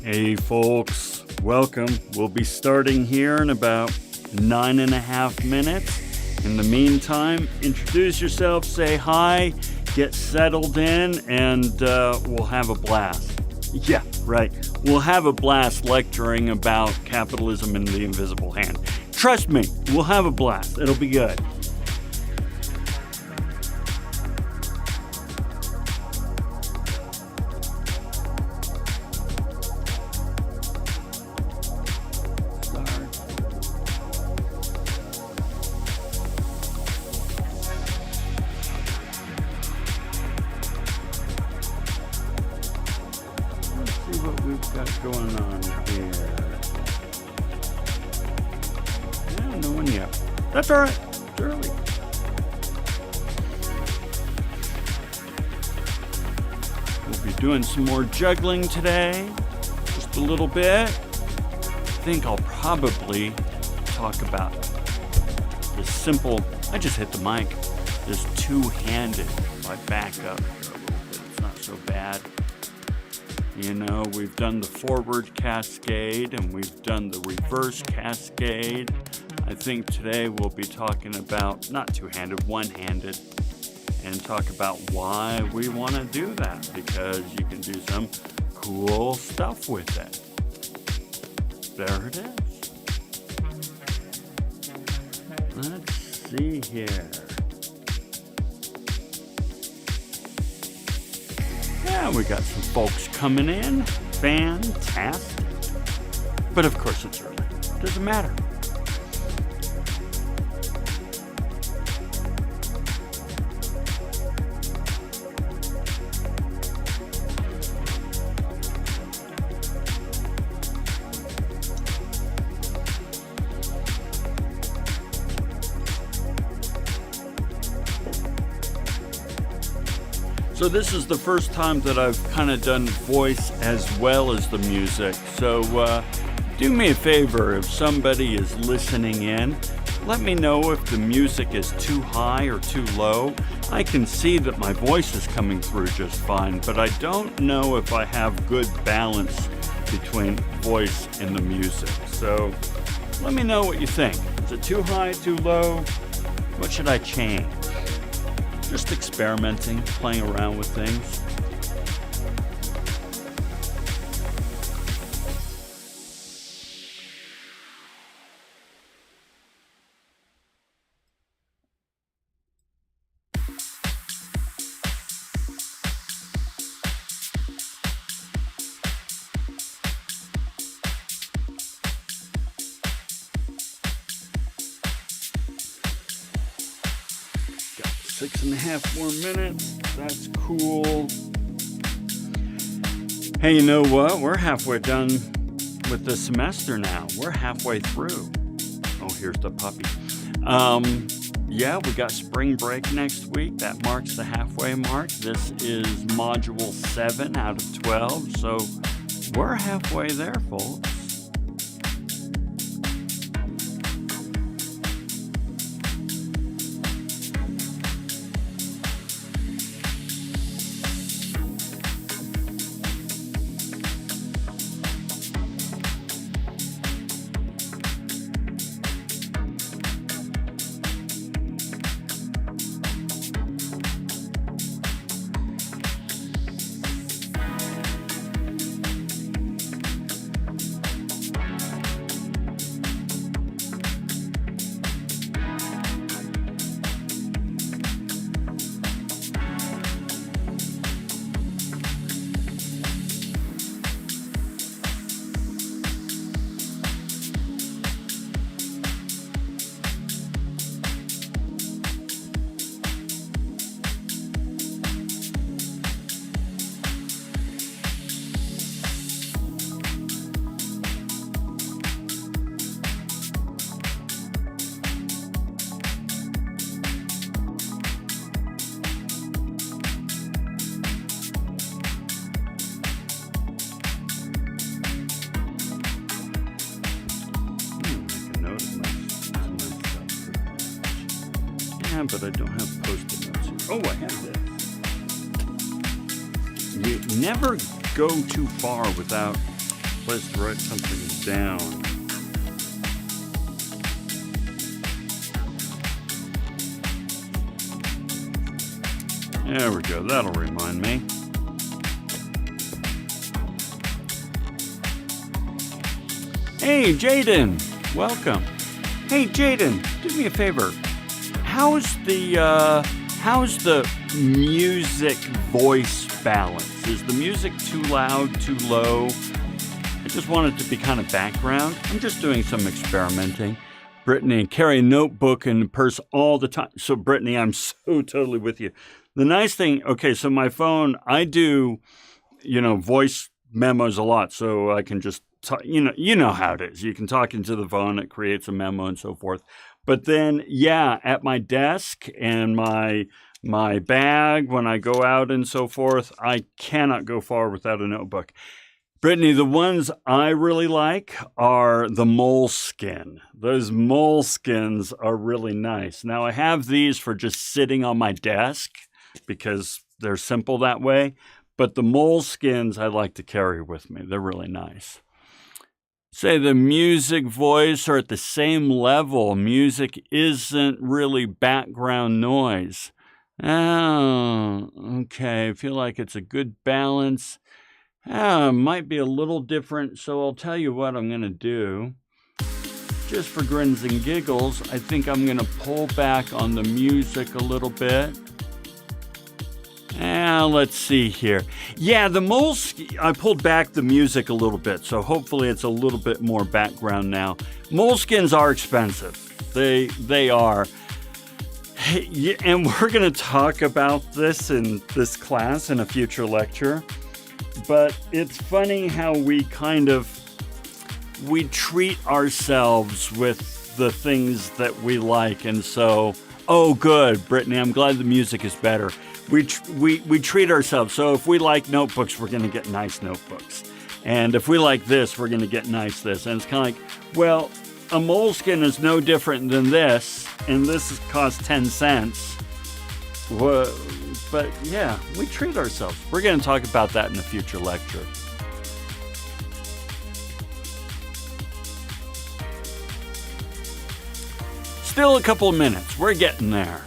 Hey folks, welcome. We'll be starting here in about 9.5 minutes. In the meantime, introduce yourself, say hi, get settled in, and we'll have a blast. Yeah, right. We'll have a blast lecturing about capitalism and the invisible hand. Trust me, we'll have a blast. It'll be good. Going on here. Yeah, no one yet. That's all right. It's early. We'll be doing some more juggling today. Just a little bit. I think I'll probably talk about this simple, I just hit the mic, this two-handed. If I back up here a little bit, it's not so bad. You know, we've done the forward cascade and we've done the reverse cascade. I think today we'll be talking about, not two-handed, one-handed, and talk about why we want to do that, because you can do some cool stuff with it. There it is. Let's see here. Yeah, we got some folks coming in. Fantastic. But of course it's early. Doesn't matter. So this is the first time that I've kind of done voice as well as the music. So do me a favor, if somebody is listening in, let me know if the music is too high or too low. I can see that my voice is coming through just fine, but I don't know if I have good balance between voice and the music. So let me know what you think. Is it too high, too low? What should I change? Just experimenting, playing around with things. Got 6.5 more minutes. That's cool. Hey, you know what? We're halfway done with the semester now. We're halfway through. Oh, here's the puppy. Yeah, we got spring break next week. That marks the halfway mark. This is module 7 out of 12. So we're halfway there, folks. But I don't have post-it notes here. Oh, I have this. You never go too far without place to write something down. There we go. That'll remind me. Hey, Jaden. Welcome. Hey, Jaden, do me a favor. How's the music voice balance? Is the music too loud, too low? I just want it to be kind of background. I'm just doing some experimenting. Brittany, carry a notebook and purse all the time. So, Brittany, I'm so totally with you. The nice thing, okay, so my phone, I do, voice memos a lot, so I can just talk, you know how it is. You can talk into the phone, it creates a memo and so forth. But then, at my desk and my bag when I go out and so forth, I cannot go far without a notebook. Brittany, the ones I really like are the moleskin. Those moleskins are really nice. Now, I have these for just sitting on my desk because they're simple that way. But the moleskins I like to carry with me. They're really nice. Say the music, voice are at the same level. Music isn't really background noise. Oh, okay. I feel like it's a good balance. Might be a little different, so I'll tell you what I'm going to do. Just for grins and giggles, I think I'm going to pull back on the music a little bit. Let's see here. Yeah, I pulled back the music a little bit, so hopefully it's a little bit more background now. Moleskins are expensive. They are. And we're going to talk about this in this class in a future lecture. But it's funny how we treat ourselves with the things that we like. And so, oh, good, Brittany, I'm glad the music is better. We treat ourselves. So if we like notebooks, we're going to get nice notebooks. And if we like this, we're going to get nice this. And it's kind of like, well, a moleskin is no different than this, and this costs 10 cents. But yeah, we treat ourselves. We're going to talk about that in a future lecture. Still a couple of minutes. We're getting there.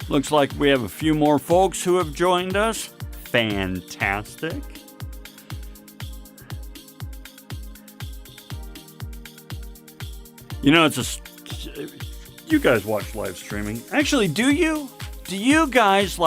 Looks like we have a few more folks who have joined us. Fantastic. You guys watch live streaming. Actually, do you? Do you guys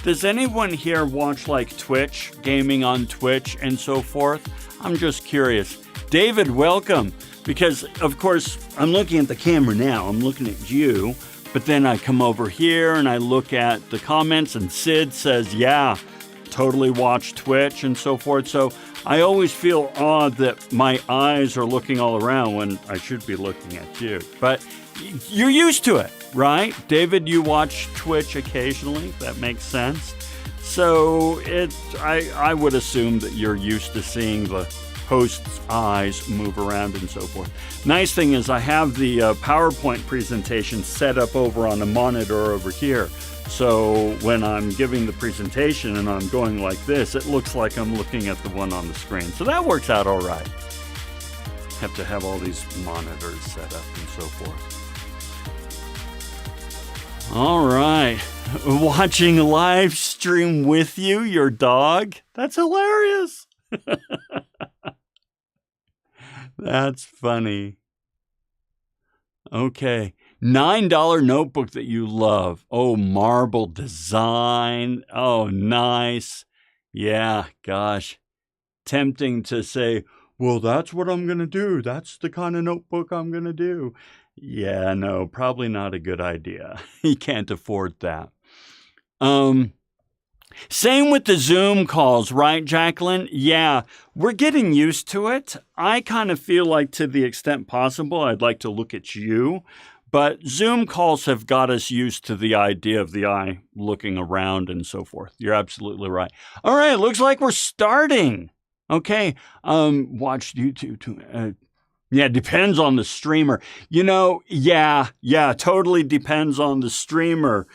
does anyone here watch Twitch, gaming on Twitch and so forth? I'm just curious. David, welcome. Because, of course, I'm looking at the camera now. I'm looking at you. But then I come over here and I look at the comments and Sid says, yeah, totally watch Twitch and so forth. So I always feel odd that my eyes are looking all around when I should be looking at you. But you're used to it, right? David, you watch Twitch occasionally. That makes sense. So I would assume that you're used to seeing the host's eyes move around and so forth. Nice thing is I have the PowerPoint presentation set up over on a monitor over here. So when I'm giving the presentation and I'm going like this, it looks like I'm looking at the one on the screen. So that works out all right. Have to have all these monitors set up and so forth. All right. Watching live stream with you, your dog. That's hilarious. That's funny. Okay. $9 notebook that you love. Oh, marble design. Oh, nice. Yeah, gosh. Tempting to say, well, that's what I'm going to do. That's the kind of notebook I'm going to do. Yeah, no, probably not a good idea. You can't afford that. Same with the Zoom calls, right, Jacqueline? Yeah, we're getting used to it. I kind of feel like to the extent possible, I'd like to look at you. But Zoom calls have got us used to the idea of the eye looking around and so forth. You're absolutely right. All right, looks like we're starting. Okay, watch YouTube. Yeah, depends on the streamer. Totally depends on the streamer.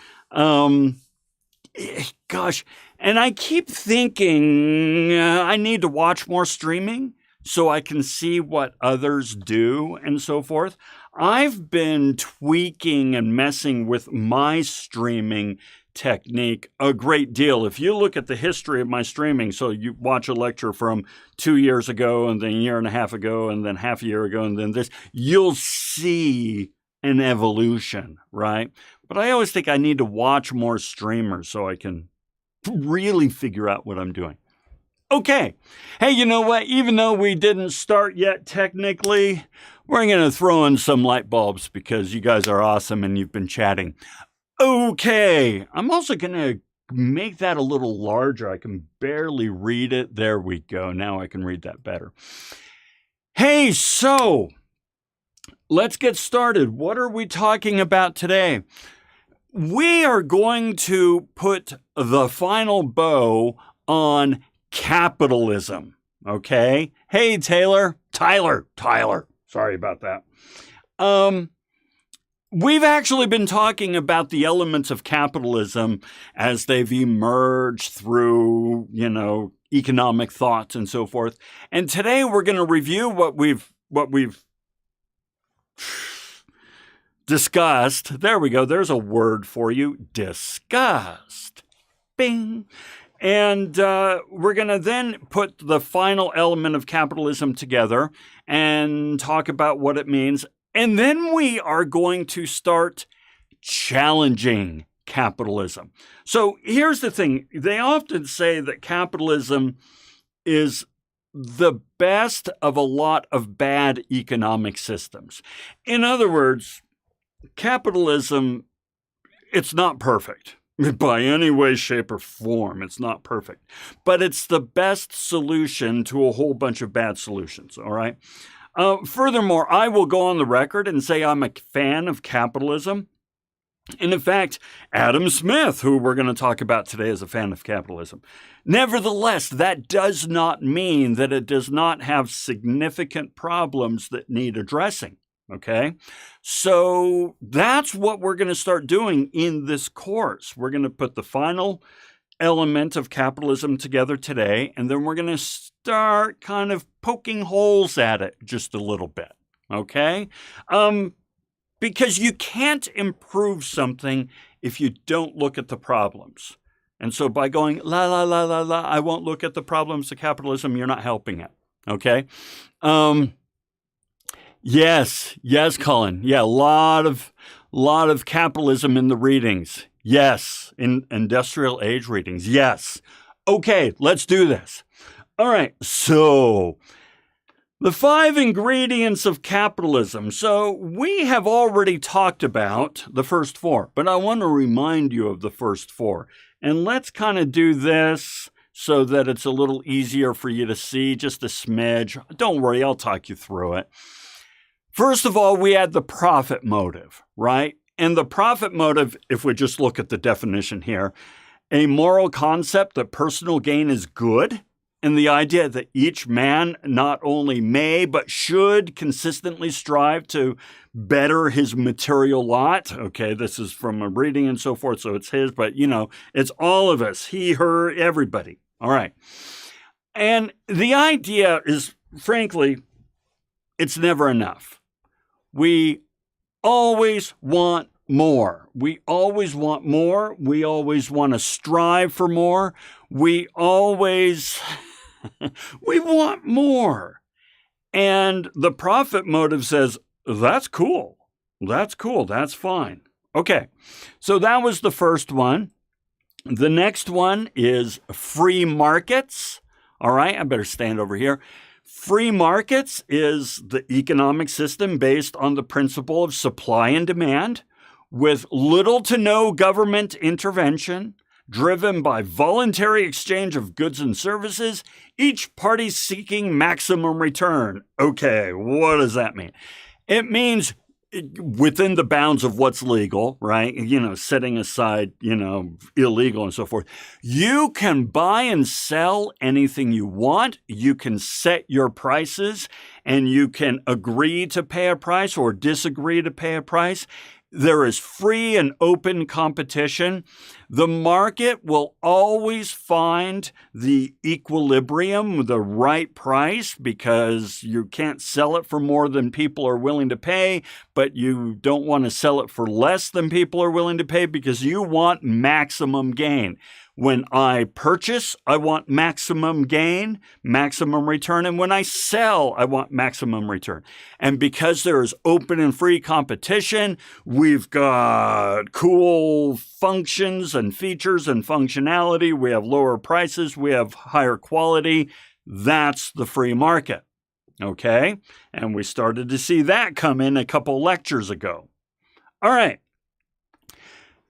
Gosh, And I keep thinking I need to watch more streaming so I can see what others do and so forth. I've been tweaking and messing with my streaming technique a great deal. If you look at the history of my streaming, so you watch a lecture from 2 years ago and then a year and a half ago and then half a year ago and then this, you'll see an evolution, right? But I always think I need to watch more streamers so I can really figure out what I'm doing. Okay. Hey, you know what? Even though we didn't start yet technically, we're going to throw in some light bulbs because you guys are awesome and you've been chatting. Okay. I'm also going to make that a little larger. I can barely read it. There we go. Now I can read that better. Hey, so let's get started. What are we talking about today? We are going to put the final bow on capitalism, okay? Hey, Tyler. Sorry about that. We've actually been talking about the elements of capitalism as they've emerged through, economic thoughts and so forth. And today we're going to review what we've discussed. There we go. There's a word for you. Discussed. Bing. And we're going to then put the final element of capitalism together and talk about what it means. And then we are going to start challenging capitalism. So here's the thing. They often say that capitalism is the best of a lot of bad economic systems. In other words, capitalism, it's not perfect. By any way, shape, or form, it's not perfect. But it's the best solution to a whole bunch of bad solutions, all right? Furthermore, I will go on the record and say I'm a fan of capitalism. And in fact, Adam Smith, who we're going to talk about today, is a fan of capitalism. Nevertheless, that does not mean that it does not have significant problems that need addressing. Okay, so that's what we're going to start doing in this course. We're going to put the final element of capitalism together today, and then we're going to start kind of poking holes at it just a little bit. Okay, because you can't improve something if you don't look at the problems. And so by going la la la la la, I won't look at the problems of capitalism, you're not helping it. Okay. Yes, Colin. Yeah, a lot of capitalism in the readings. Yes, in industrial age readings. Yes. Okay, let's do this. All right, so the 5 ingredients of capitalism. So we have already talked about the first 4, but I want to remind you of the first 4. And let's kind of do this so that it's a little easier for you to see, just a smidge. Don't worry, I'll talk you through it. First of all, we had the profit motive, right? And the profit motive, if we just look at the definition here, a moral concept that personal gain is good, and the idea that each man not only may, but should consistently strive to better his material lot. Okay, this is from a reading and so forth, so it's his, but it's all of us, he, her, everybody. All right. And the idea is, frankly, it's never enough. We always want more. We always want more. We always want to strive for more. We always, we want more. And the profit motive says, that's cool. That's cool. That's fine. Okay. So that was the first one. The next one is free markets. All right. I better stand over here. Free markets is the economic system based on the principle of supply and demand, with little to no government intervention, driven by voluntary exchange of goods and services, each party seeking maximum return. Okay, what does that mean? It means within the bounds of what's legal, right? Setting aside, illegal and so forth. You can buy and sell anything you want. You can set your prices and you can agree to pay a price or disagree to pay a price. there is free and open competition, the market will always find the equilibrium, the right price, because you can't sell it for more than people are willing to pay, but you don't want to sell it for less than people are willing to pay because you want maximum gain. When I purchase, I want maximum gain, maximum return. And when I sell, I want maximum return. And because there is open and free competition, we've got cool functions and features and functionality. We have lower prices. We have higher quality. That's the free market. Okay? And we started to see that come in a couple lectures ago. All right.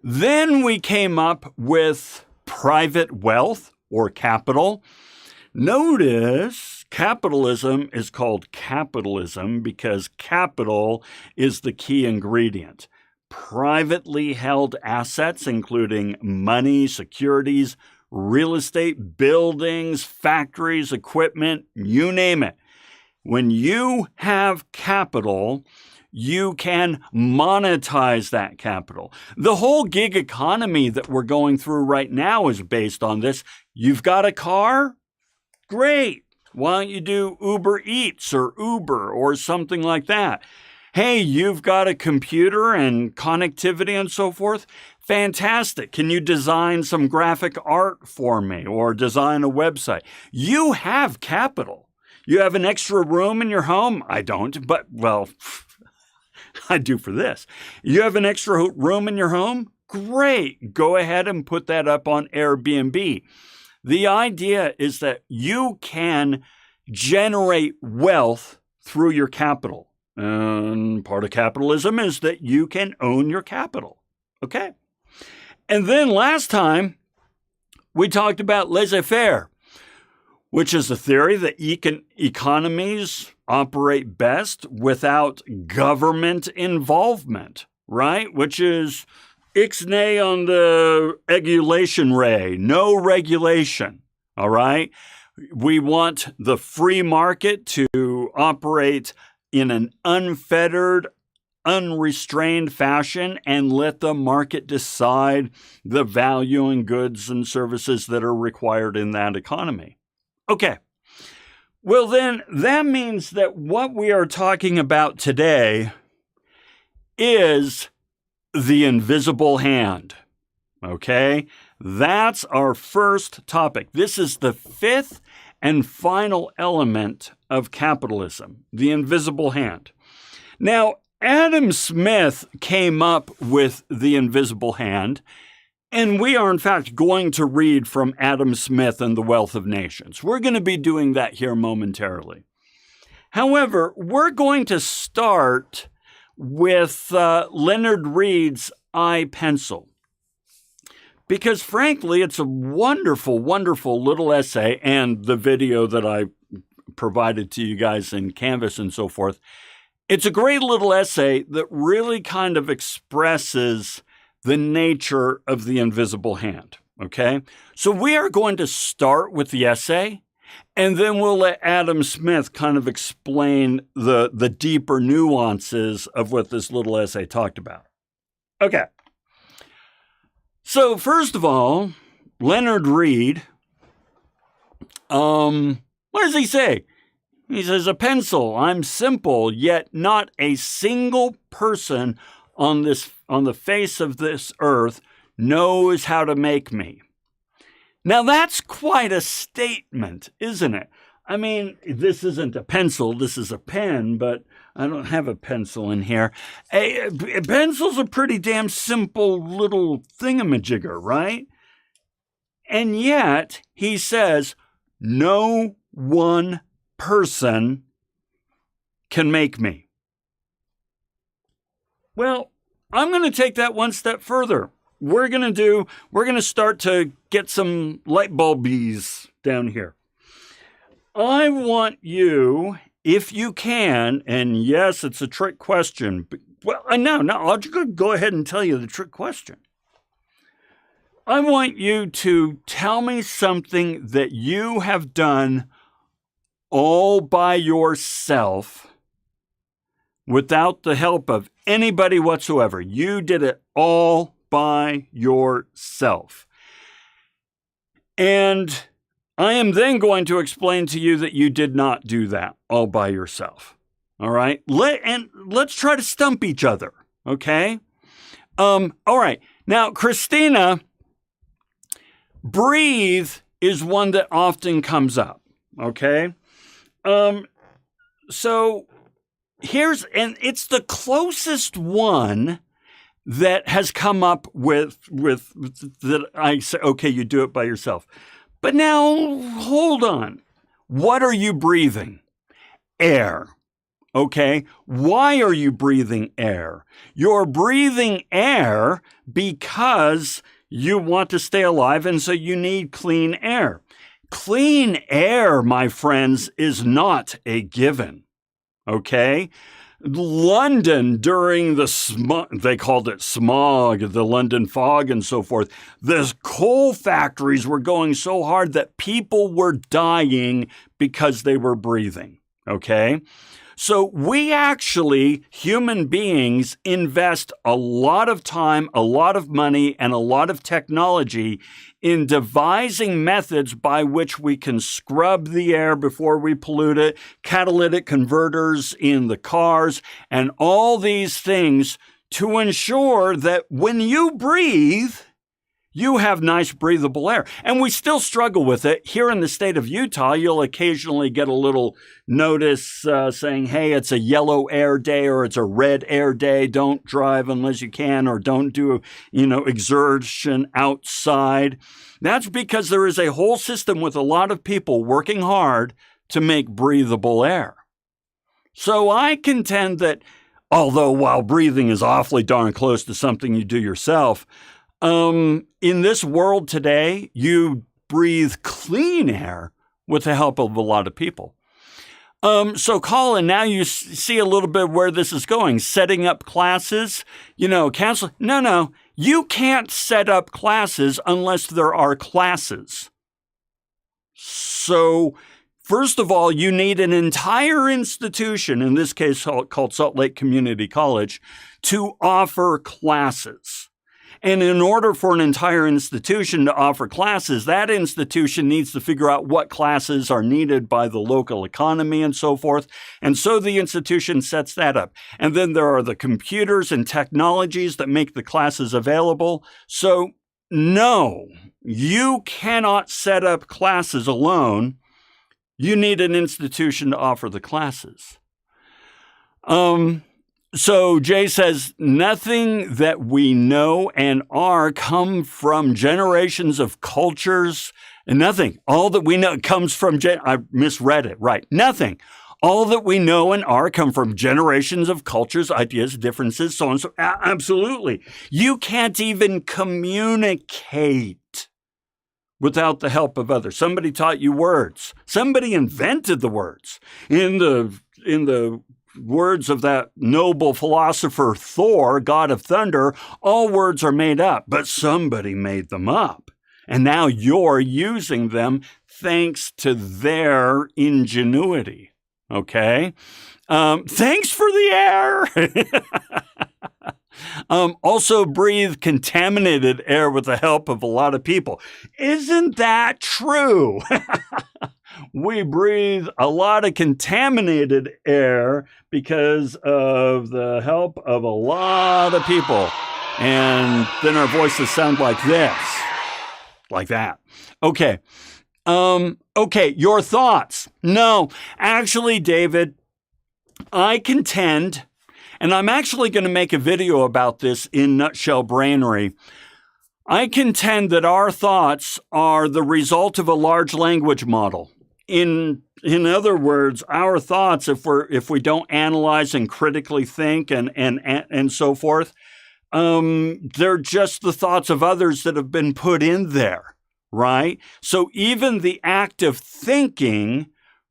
Then we came up with private wealth or capital. Notice capitalism is called capitalism because capital is the key ingredient. Privately held assets, including money, securities, real estate, buildings, factories, equipment, you name it. When you have capital, you can monetize that capital. The whole gig economy that we're going through right now is based on this. You've got a car? Great. Why don't you do Uber Eats or Uber or something like that? Hey, you've got a computer and connectivity and so forth? Fantastic. Can you design some graphic art for me or design a website? You have capital. You have an extra room in your home? I don't, but well, I do for this. You have an extra room in your home? Great. Go ahead and put that up on Airbnb. The idea is that you can generate wealth through your capital. And part of capitalism is that you can own your capital. Okay? And then last time, we talked about laissez-faire, which is a theory that economies operate best without government involvement, right? Which is ixnay on the regulation ray, no regulation, all right? We want the free market to operate in an unfettered, unrestrained fashion and let the market decide the value in goods and services that are required in that economy. Okay. Well, then that means that what we are talking about today is the invisible hand. Okay? That's our first topic. This is the fifth and final element of capitalism, the invisible hand. Now, Adam Smith came up with the invisible hand, and we are, in fact, going to read from Adam Smith and the Wealth of Nations. We're going to be doing that here momentarily. However, we're going to start with Leonard Read's I, Pencil. Because, frankly, it's a wonderful, wonderful little essay, and the video that I provided to you guys in Canvas and so forth. It's a great little essay that really kind of expresses the nature of the invisible hand, okay? So we are going to start with the essay, and then we'll let Adam Smith kind of explain the deeper nuances of what this little essay talked about. Okay. So first of all, Leonard Read, what does he say? He says, a pencil, I'm simple, yet not a single person on the face of this earth knows how to make me. Now that's quite a statement, isn't it? I mean, this isn't a pencil, this is a pen, but I don't have a pencil in here. A pencil's a pretty damn simple little thingamajigger, right? And yet, he says, no one person can make me. Well, I'm going to take that one step further. We're going to start to get some light bulbies down here. I want you, if you can, and yes, it's a trick question. Well, no, I'll just go ahead and tell you the trick question. I want you to tell me something that you have done all by yourself without the help of anybody whatsoever. You did it all by yourself. And I am then going to explain to you that you did not do that all by yourself. All right? Let's try to stump each other. Okay? All right. Now, Christina, breathe is one that often comes up. Okay? So and it's the closest one that has come up with that I say, okay, you do it by yourself. But now, hold on. What are you breathing? Air. Okay? Why are you breathing air? You're breathing air because you want to stay alive, and so you need clean air. Clean air, my friends, is not a given. Okay? London during the smog, they called it smog, the London fog and so forth, the coal factories were going so hard that people were dying because they were breathing. Okay? So we actually, human beings, invest a lot of time, a lot of money, and a lot of technology in devising methods by which we can scrub the air before we pollute it, catalytic converters in the cars, and all these things to ensure that when you breathe, you have nice breathable air. And we still struggle with it. Here in the state of Utah, you'll occasionally get a little notice saying, hey, it's a yellow air day or it's a red air day. Don't drive unless you can, or don't do, exertion outside. That's because there is a whole system with a lot of people working hard to make breathable air. So I contend that although while breathing is awfully darn close to something you do yourself, in this world today, you breathe clean air with the help of a lot of people. So Colin, now you see a little bit where this is going. Setting up classes, cancel. No, you can't set up classes unless there are classes. So first of all, you need an entire institution, in this case called Salt Lake Community College, to offer classes. And in order for an entire institution to offer classes, that institution needs to figure out what classes are needed by the local economy and so forth. And so the institution sets that up. And then there are the computers and technologies that make the classes available. So no, you cannot set up classes alone. You need an institution to offer the classes. So Jay says, nothing that we know and are come from generations of cultures, and nothing. All that we know comes from, I misread it, right. Nothing. All that we know and are come from generations of cultures, ideas, differences, so on and so. Absolutely. You can't even communicate without the help of others. Somebody taught you words. Somebody invented the words. In the words of that noble philosopher Thor, god of thunder, all words are made up, but somebody made them up. And now you're using them thanks to their ingenuity. Okay? Thanks for the air. Also breathe contaminated air with the help of a lot of people. Isn't that true? We breathe a lot of contaminated air because of the help of a lot of people. And then our voices sound like this, like that. Okay. Okay, your thoughts. No, actually, David, I contend, and I'm actually going to make a video about this in Nutshell Brainery. I contend that our thoughts are the result of a large language model. In other words, our thoughts, if we don't analyze and critically think and so forth, they're just the thoughts of others that have been put in there, right? So even the act of thinking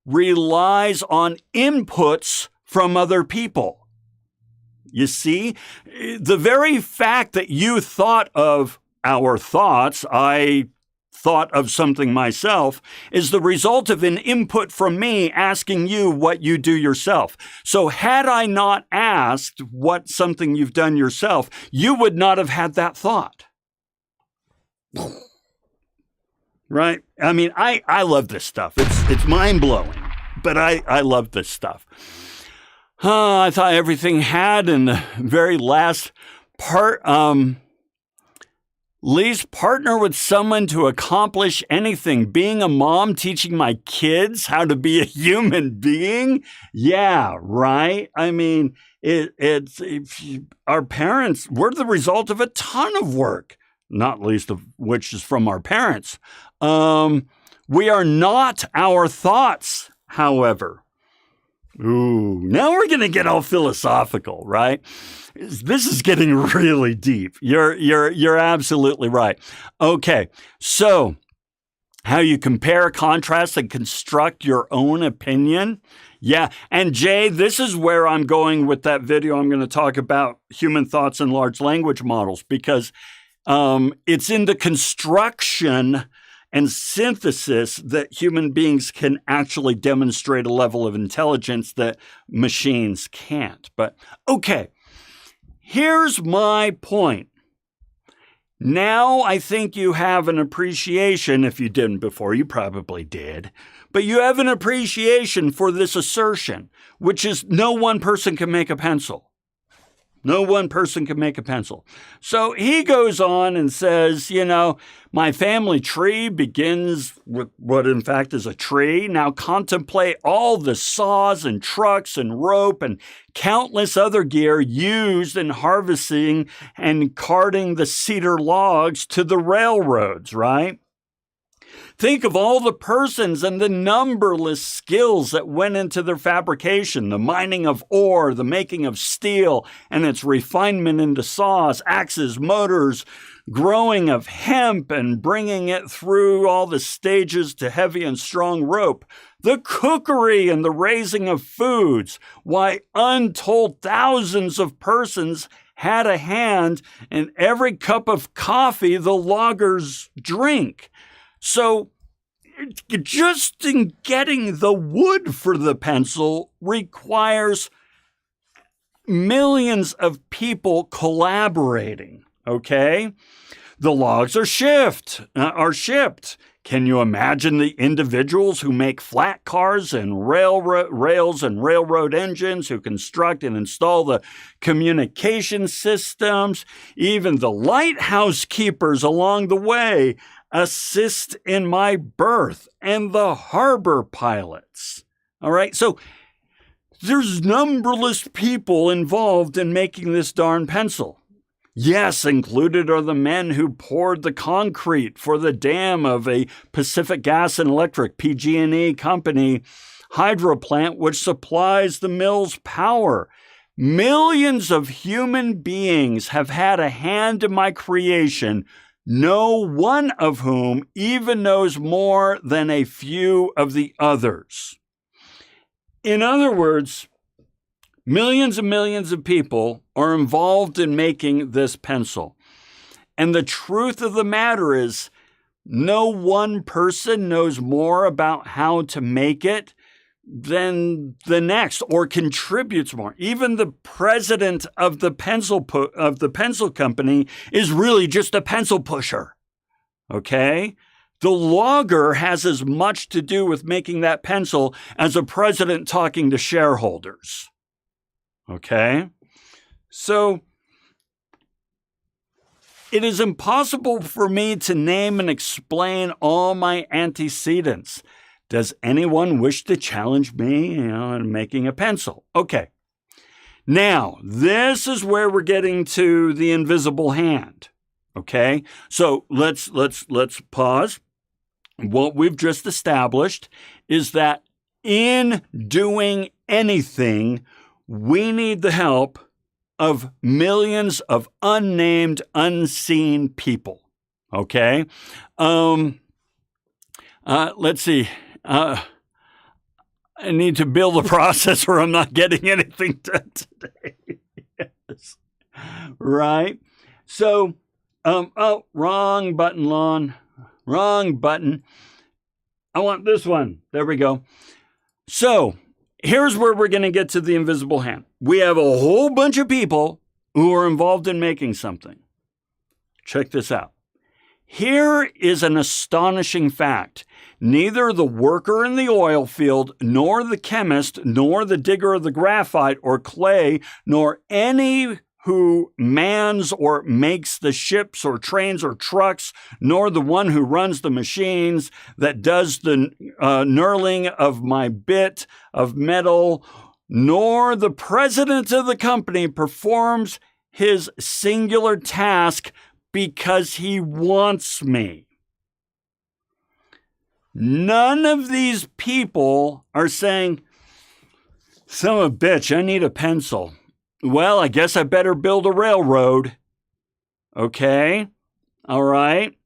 relies on inputs from other people. You see, the very fact that you thought of our thoughts, I thought of something myself is the result of an input from me asking you what you do yourself. So had I not asked what something you've done yourself, you would not have had that thought. Right? I mean, I love this stuff. It's mind-blowing, but I love this stuff. I thought everything had in the very last part. Least partner with someone to accomplish anything. Being a mom, teaching my kids how to be a human being. Yeah, right. I mean, our parents, we're the result of a ton of work, not least of which is from our parents. We are not our thoughts, however. Ooh, now we're going to get all philosophical, right? This is getting really deep. You're absolutely right. Okay, so how you compare, contrast, and construct your own opinion. Yeah, and Jay, this is where I'm going with that video. I'm going to talk about human thoughts and large language models because it's in the construction and synthesis that human beings can actually demonstrate a level of intelligence that machines can't. But okay, here's my point. Now I think you have an appreciation, if you didn't before, you probably did, but you have an appreciation for this assertion, which is no one person can make a pencil. No one person can make a pencil. So he goes on and says, my family tree begins with what in fact is a tree. Now contemplate all the saws and trucks and rope and countless other gear used in harvesting and carting the cedar logs to the railroads, right? Think of all the persons and the numberless skills that went into their fabrication, the mining of ore, the making of steel, and its refinement into saws, axes, motors, growing of hemp and bringing it through all the stages to heavy and strong rope, the cookery and the raising of foods, why untold thousands of persons had a hand in every cup of coffee the loggers drink. So just in getting the wood for the pencil requires millions of people collaborating, okay? The logs are shipped. Can you imagine the individuals who make flat cars and rails and railroad engines, who construct and install the communication systems, even the lighthouse keepers along the way, assist in my birth, and the harbor pilots. All right, so there's numberless people involved in making this darn pencil. Yes, included are the men who poured the concrete for the dam of a Pacific Gas and Electric, PG&E company, hydro plant, which supplies the mill's power. Millions of human beings have had a hand in my creation, no one of whom even knows more than a few of the others. In other words, millions and millions of people are involved in making this pencil. And the truth of the matter is, no one person knows more about how to make it than the next, or contributes more. Even the president of the pencil company is really just a pencil pusher. Okay? The logger has as much to do with making that pencil as a president talking to shareholders. Okay? So it is impossible for me to name and explain all my antecedents. Does anyone wish to challenge me, in making a pencil? Okay. Now, this is where we're getting to the invisible hand. Okay? So let's pause. What we've just established is that in doing anything, we need the help of millions of unnamed, unseen people. Okay? Let's see. I need to build a process or I'm not getting anything done today. Yes. Right? So, wrong button, Lon. Wrong button. I want this one. There we go. So here's where we're going to get to the invisible hand. We have a whole bunch of people who are involved in making something. Check this out. Here is an astonishing fact. Neither the worker in the oil field, nor the chemist, nor the digger of the graphite or clay, nor any who mans or makes the ships or trains or trucks, nor the one who runs the machines that does the knurling of my bit of metal, nor the president of the company performs his singular task because he wants me. None of these people are saying, son of a bitch, I need a pencil. Well, I guess I better build a railroad. Okay, all right.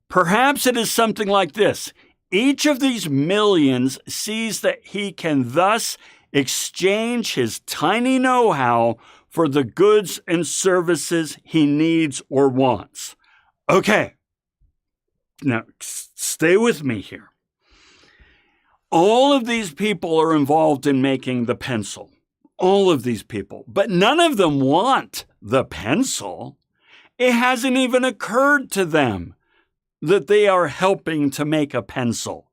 Perhaps it is something like this. Each of these millions sees that he can thus exchange his tiny know-how for the goods and services he needs or wants. Okay, now stay with me here. All of these people are involved in making the pencil. All of these people, but none of them want the pencil. It hasn't even occurred to them that they are helping to make a pencil.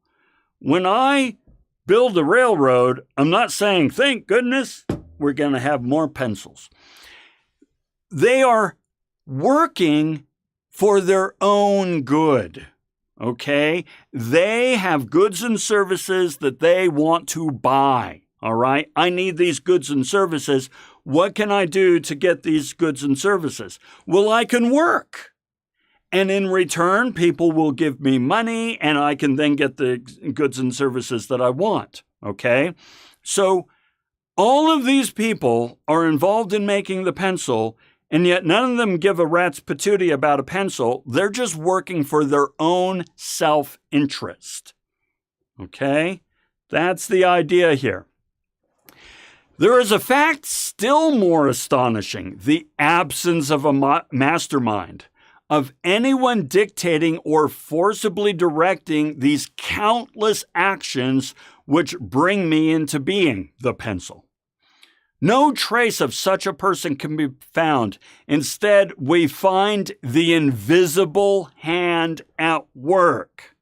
When I build a railroad, I'm not saying, thank goodness, we're going to have more pencils. They are working for their own good, okay? They have goods and services that they want to buy, all right? I need these goods and services. What can I do to get these goods and services? Well, I can work. And in return, people will give me money, and I can then get the goods and services that I want, okay? So all of these people are involved in making the pencil, and yet none of them give a rat's patootie about a pencil. They're just working for their own self-interest, okay? That's the idea here. There is a fact still more astonishing, the absence of a mastermind, of anyone dictating or forcibly directing these countless actions which bring me into being, the pencil. No trace of such a person can be found. Instead, we find the invisible hand at work.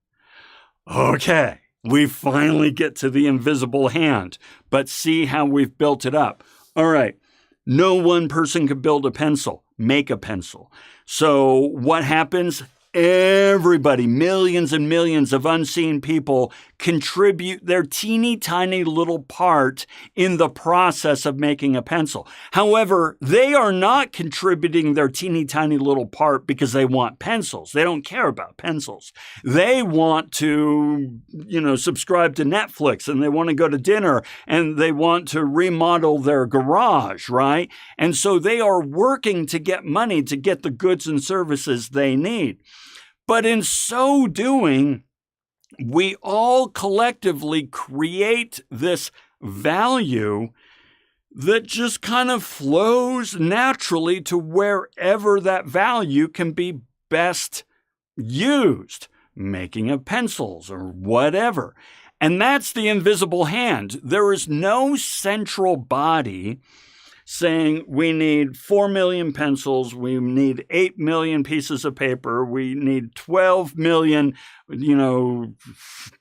Okay, we finally get to the invisible hand, but see how we've built it up. All right, no one person could build a pencil, make a pencil. So what happens? Everybody, millions and millions of unseen people contribute their teeny tiny little part in the process of making a pencil. However, they are not contributing their teeny tiny little part because they want pencils. They don't care about pencils. They want to, subscribe to Netflix, and they want to go to dinner, and they want to remodel their garage, right? And so they are working to get money to get the goods and services they need. But in so doing, we all collectively create this value that just kind of flows naturally to wherever that value can be best used, making of pencils or whatever. And that's the invisible hand. There is no central body saying we need 4 million pencils, we need 8 million pieces of paper, we need 12 million,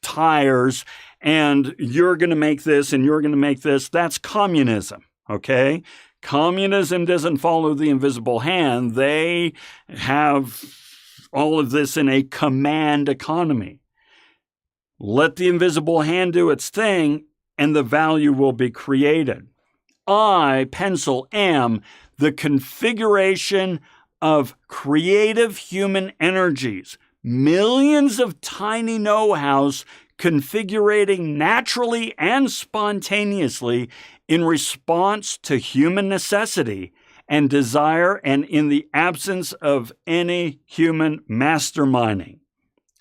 tires, and you're going to make this and you're going to make this. That's communism, okay? Communism doesn't follow the invisible hand. They have all of this in a command economy. Let the invisible hand do its thing, and the value will be created. I, pencil, am the configuration of creative human energies, millions of tiny know-hows configuring naturally and spontaneously in response to human necessity and desire, and in the absence of any human masterminding.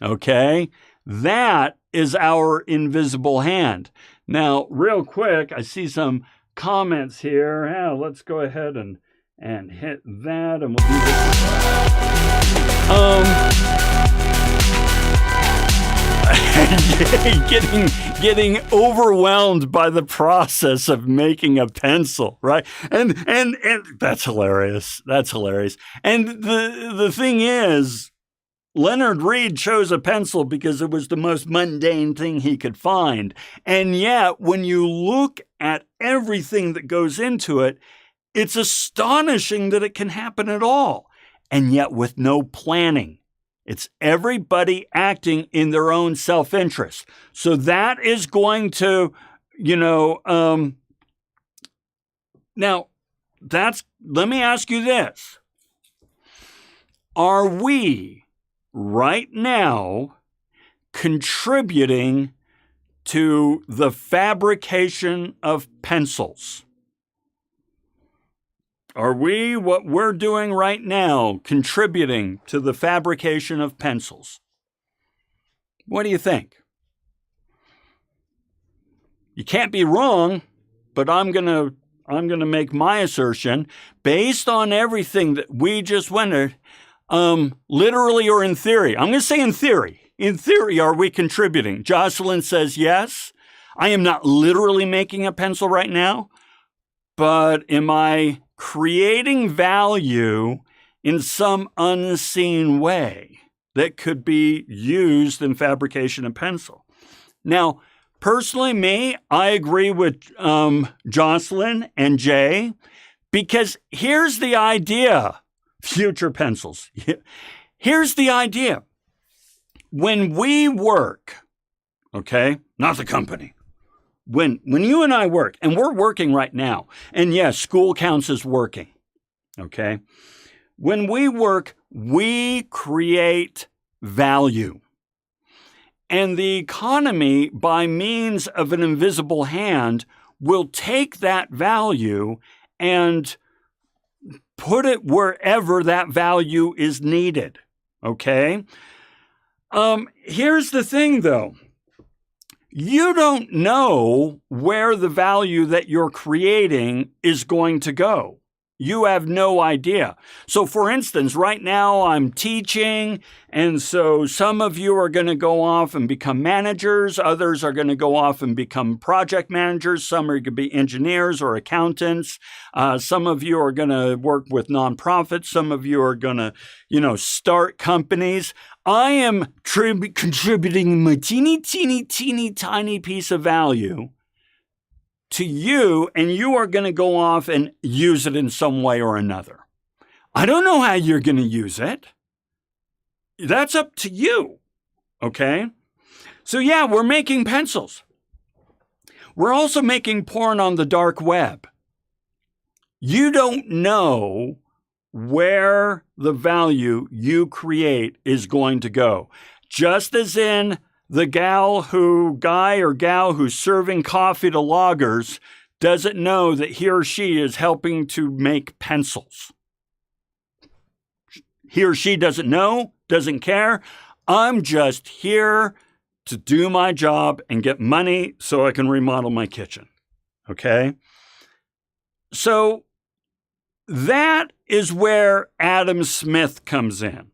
Okay? That is our invisible hand. Now, real quick, I see some comments here. Yeah, let's go ahead and hit that, and we'll do this. Getting overwhelmed by the process of making a pencil, right? And that's hilarious. That's hilarious. And the thing is, Leonard Read chose a pencil because it was the most mundane thing he could find. And yet, when you look at everything that goes into it, it's astonishing that it can happen at all. And yet with no planning. It's everybody acting in their own self-interest. So that is going to, now let me ask you this. Are we right now contributing to the fabrication of pencils? Are we, what we're doing right now, contributing to the fabrication of pencils? What do you think? You can't be wrong, but I'm gonna make my assertion based on everything that we just went over, literally or in theory. I'm gonna say in theory. In theory, are we contributing? Jocelyn says yes. I am not literally making a pencil right now, but am I creating value in some unseen way that could be used in fabrication of pencil? Now, personally, I agree with Jocelyn and Jay, because here's the idea, future pencils. Here's the idea. When we work, okay, not the company, when you and I work, and we're working right now, and yes, school counts as working, okay? When we work, we create value. And the economy, by means of an invisible hand, will take that value and put it wherever that value is needed, okay? Here's the thing, though. You don't know where the value that you're creating is going to go. You have no idea. So for instance, right now I'm teaching, and so some of you are going to go off and become managers. Others are going to go off and become project managers. Some are going to be engineers or accountants. Some of you are going to work with nonprofits. Some of you are going to, start companies. I am contributing my teeny, tiny piece of value to you, and you are going to go off and use it in some way or another. I don't know how you're going to use it. That's up to you, okay? So yeah, we're making pencils. We're also making porn on the dark web. You don't know where the value you create is going to go. Just as in the guy or gal who's serving coffee to loggers doesn't know that he or she is helping to make pencils. He or she doesn't know, doesn't care. I'm just here to do my job and get money so I can remodel my kitchen. Okay? So that is where Adam Smith comes in.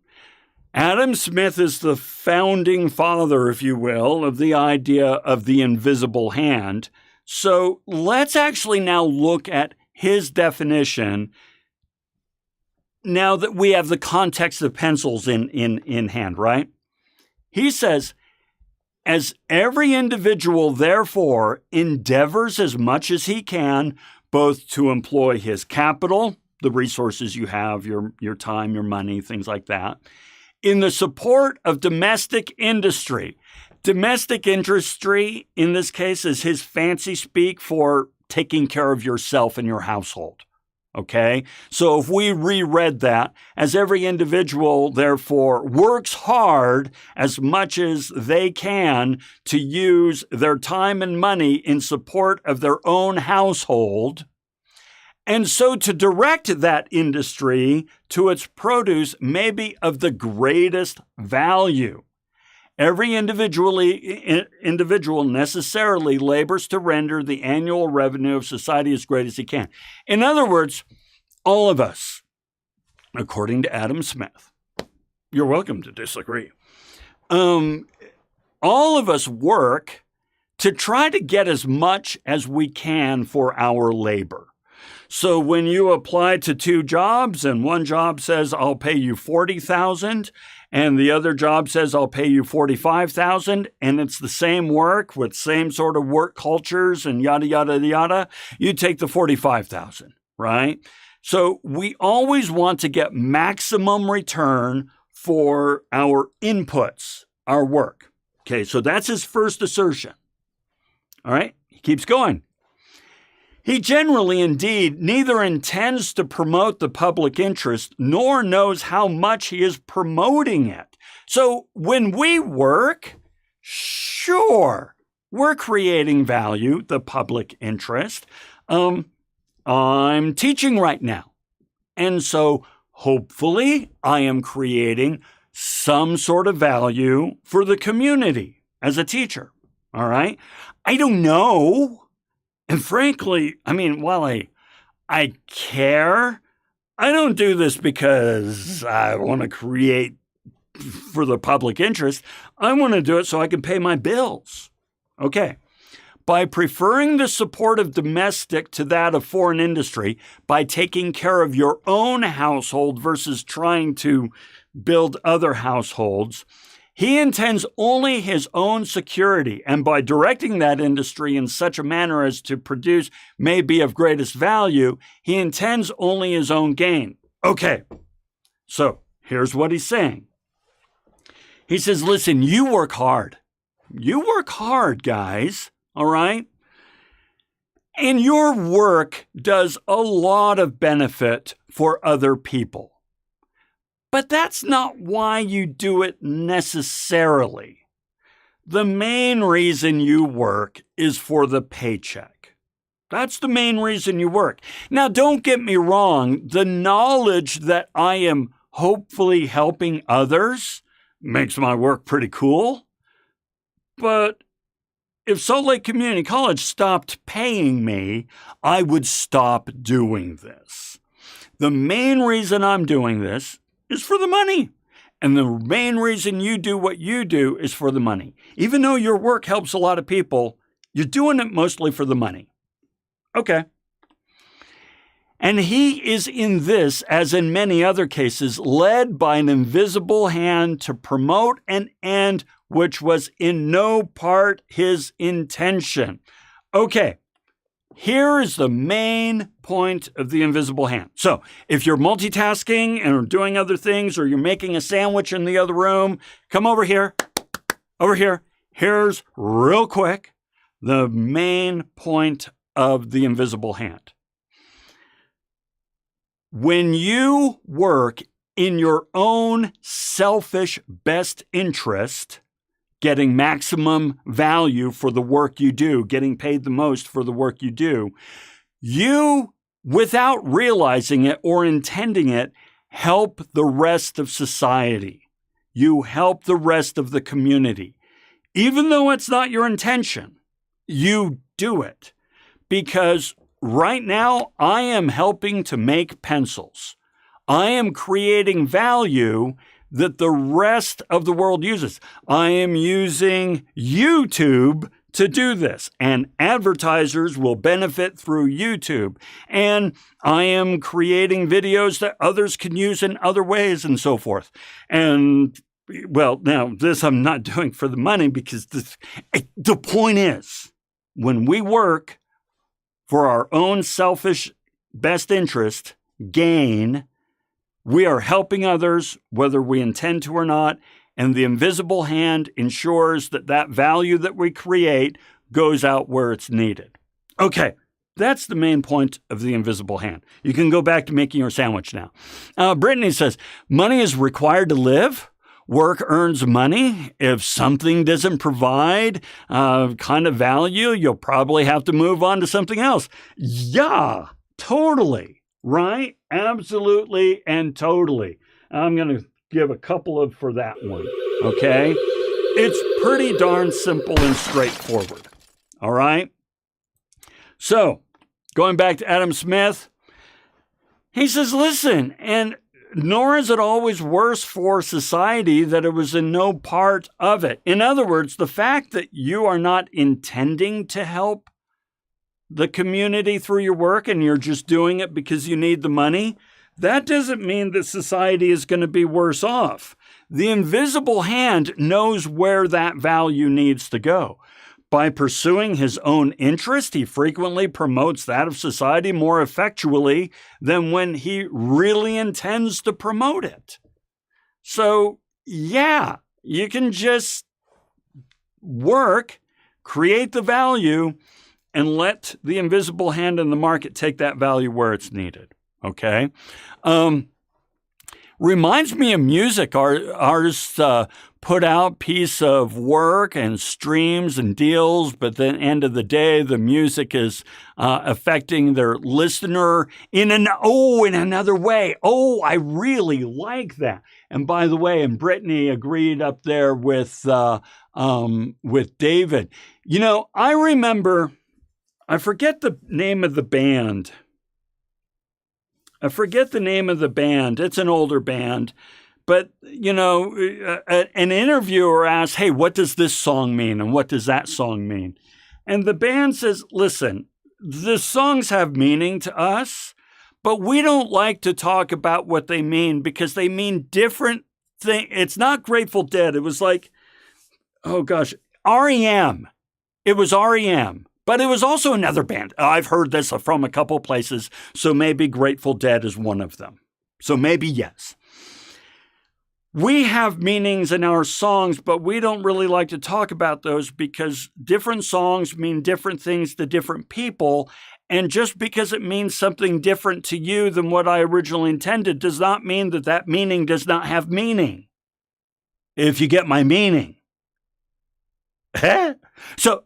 Adam Smith is the founding father, if you will, of the idea of the invisible hand. So let's actually now look at his definition now that we have the context of pencils in hand, right? He says, as every individual, therefore, endeavors as much as he can, both to employ his capital, the resources you have, your time, your money, things like that, in the support of domestic industry. Domestic industry, in this case, is his fancy speak for taking care of yourself and your household. Okay? So if we reread that, as every individual, therefore, works hard as much as they can to use their time and money in support of their own household, and so to direct that industry to its produce may be of the greatest value. Every individual necessarily labors to render the annual revenue of society as great as he can. In other words, all of us, according to Adam Smith, you're welcome to disagree. All of us work to try to get as much as we can for our labor. So when you apply to 2 jobs and one job says, I'll pay you $40,000 and the other job says, I'll pay you $45,000 and it's the same work with same sort of work cultures and yada, yada, yada, you take the $45,000, right? So we always want to get maximum return for our inputs, our work. Okay, so that's his first assertion. All right, he keeps going. He generally, indeed, neither intends to promote the public interest nor knows how much he is promoting it. So when we work, sure, we're creating value, the public interest. I'm teaching right now. And so hopefully I am creating some sort of value for the community as a teacher. All right. I don't know. And frankly, I mean, while I care, I don't do this because I want to create for the public interest. I want to do it so I can pay my bills. Okay. By preferring the support of domestic to that of foreign industry, by taking care of your own household versus trying to build other households, he intends only his own security, and by directing that industry in such a manner as to produce may be of greatest value, he intends only his own gain. Okay, so here's what he's saying. He says, listen, you work hard. You work hard, guys, all right? And your work does a lot of benefit for other people. But that's not why you do it necessarily. The main reason you work is for the paycheck. That's the main reason you work. Now, don't get me wrong. The knowledge that I am hopefully helping others makes my work pretty cool. But if Salt Lake Community College stopped paying me, I would stop doing this. The main reason I'm doing this is for the money. And the main reason you do what you do is for the money. Even though your work helps a lot of people, you're doing it mostly for the money. Okay. And he is in this, as in many other cases, led by an invisible hand to promote an end which was in no part his intention. Okay. Here is the main point of the invisible hand. So if you're multitasking and doing other things, or you're making a sandwich in the other room, come over here. Over here. Here's real quick the main point of the invisible hand. When you work in your own selfish best interest, getting maximum value for the work you do, getting paid the most for the work you do, you, without realizing it or intending it, help the rest of society. You help the rest of the community. Even though it's not your intention, you do it. Because right now, I am helping to make pencils. I am creating value that the rest of the world uses. I am using YouTube to do this, and advertisers will benefit through YouTube. And I am creating videos that others can use in other ways and so forth. And, well, now this I'm not doing for the money, because the point is, when we work for our own selfish best interest, gain, we are helping others, whether we intend to or not, and the invisible hand ensures that that value that we create goes out where it's needed. Okay, that's the main point of the invisible hand. You can go back to making your sandwich now. Brittany says, money is required to live. Work earns money. If something doesn't provide kind of value, you'll probably have to move on to something else. Yeah, totally. Right? Absolutely and totally. I'm going to give a couple of for that one. Okay? It's pretty darn simple and straightforward. All right? So, going back to Adam Smith, he says, listen, and nor is it always worse for society that it was in no part of it. In other words, the fact that you are not intending to help the community through your work and you're just doing it because you need the money, that doesn't mean that society is going to be worse off. The invisible hand knows where that value needs to go. By pursuing his own interest, he frequently promotes that of society more effectually than when he really intends to promote it. So, yeah, you can just work, create the value, and let the invisible hand in the market take that value where it's needed. Okay? Reminds me of music. Artists put out piece of work and streams and deals, but then end of the day, the music is affecting their listener in another way. Oh, I really like that. And by the way, and Brittany agreed up there with David. You know, I remember, I forget the name of the band. It's an older band. But, you know, an interviewer asked, hey, what does this song mean? And what does that song mean? And the band says, listen, the songs have meaning to us, but we don't like to talk about what they mean because they mean different things. It's not Grateful Dead. It was like, oh gosh, REM. It was REM. But it was also another band. I've heard this from a couple places, so maybe Grateful Dead is one of them. So maybe yes. We have meanings in our songs, but we don't really like to talk about those because different songs mean different things to different people. And just because it means something different to you than what I originally intended does not mean that that meaning does not have meaning. If you get my meaning. So,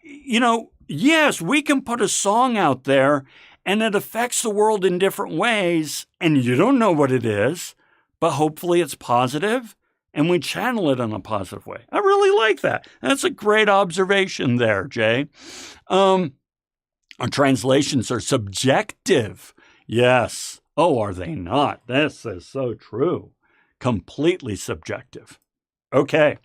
you know, yes, we can put a song out there and it affects the world in different ways and you don't know what it is. But hopefully it's positive, and we channel it in a positive way. I really like that. That's a great observation there, Jay. Our translations are subjective. Yes. Oh, are they not? This is so true. Completely subjective. Okay.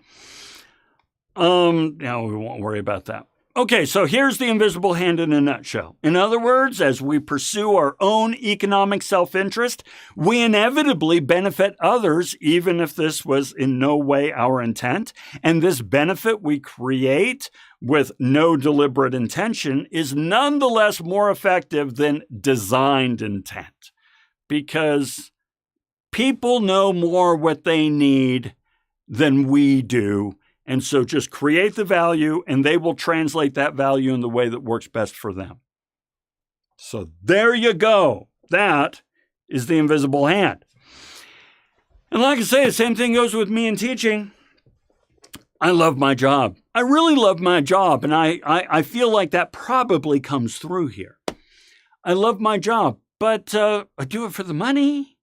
Now we won't worry about that. Okay, so here's the invisible hand in a nutshell. In other words, as we pursue our own economic self-interest, we inevitably benefit others, even if this was in no way our intent. And this benefit we create with no deliberate intention is nonetheless more effective than designed intent. Because people know more what they need than we do. And so just create the value and they will translate that value in the way that works best for them. So there you go. That is the invisible hand. And like I say, the same thing goes with me in teaching. I love my job. I really love my job. And I feel like that probably comes through here. I love my job, but I do it for the money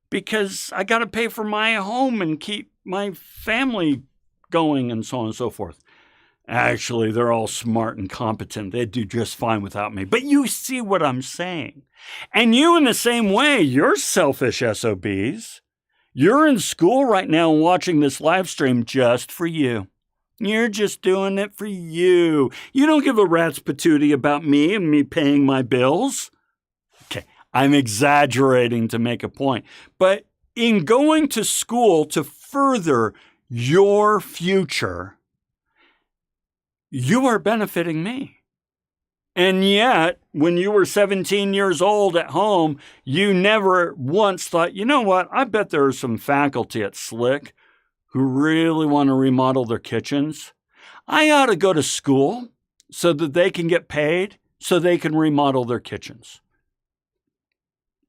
because I got to pay for my home and keep my family going and so on and so forth. Actually, they're all smart and competent. They do just fine without me. But you see what I'm saying. And you in the same way, you're selfish SOBs. You're in school right now watching this live stream just for you. You're just doing it for you. You don't give a rat's patootie about me and me paying my bills. Okay, I'm exaggerating to make a point. But in going to school to further your future, you are benefiting me. And yet, when you were 17 years old at home, you never once thought, you know what, I bet there are some faculty at Slick who really want to remodel their kitchens. I ought to go to school so that they can get paid so they can remodel their kitchens.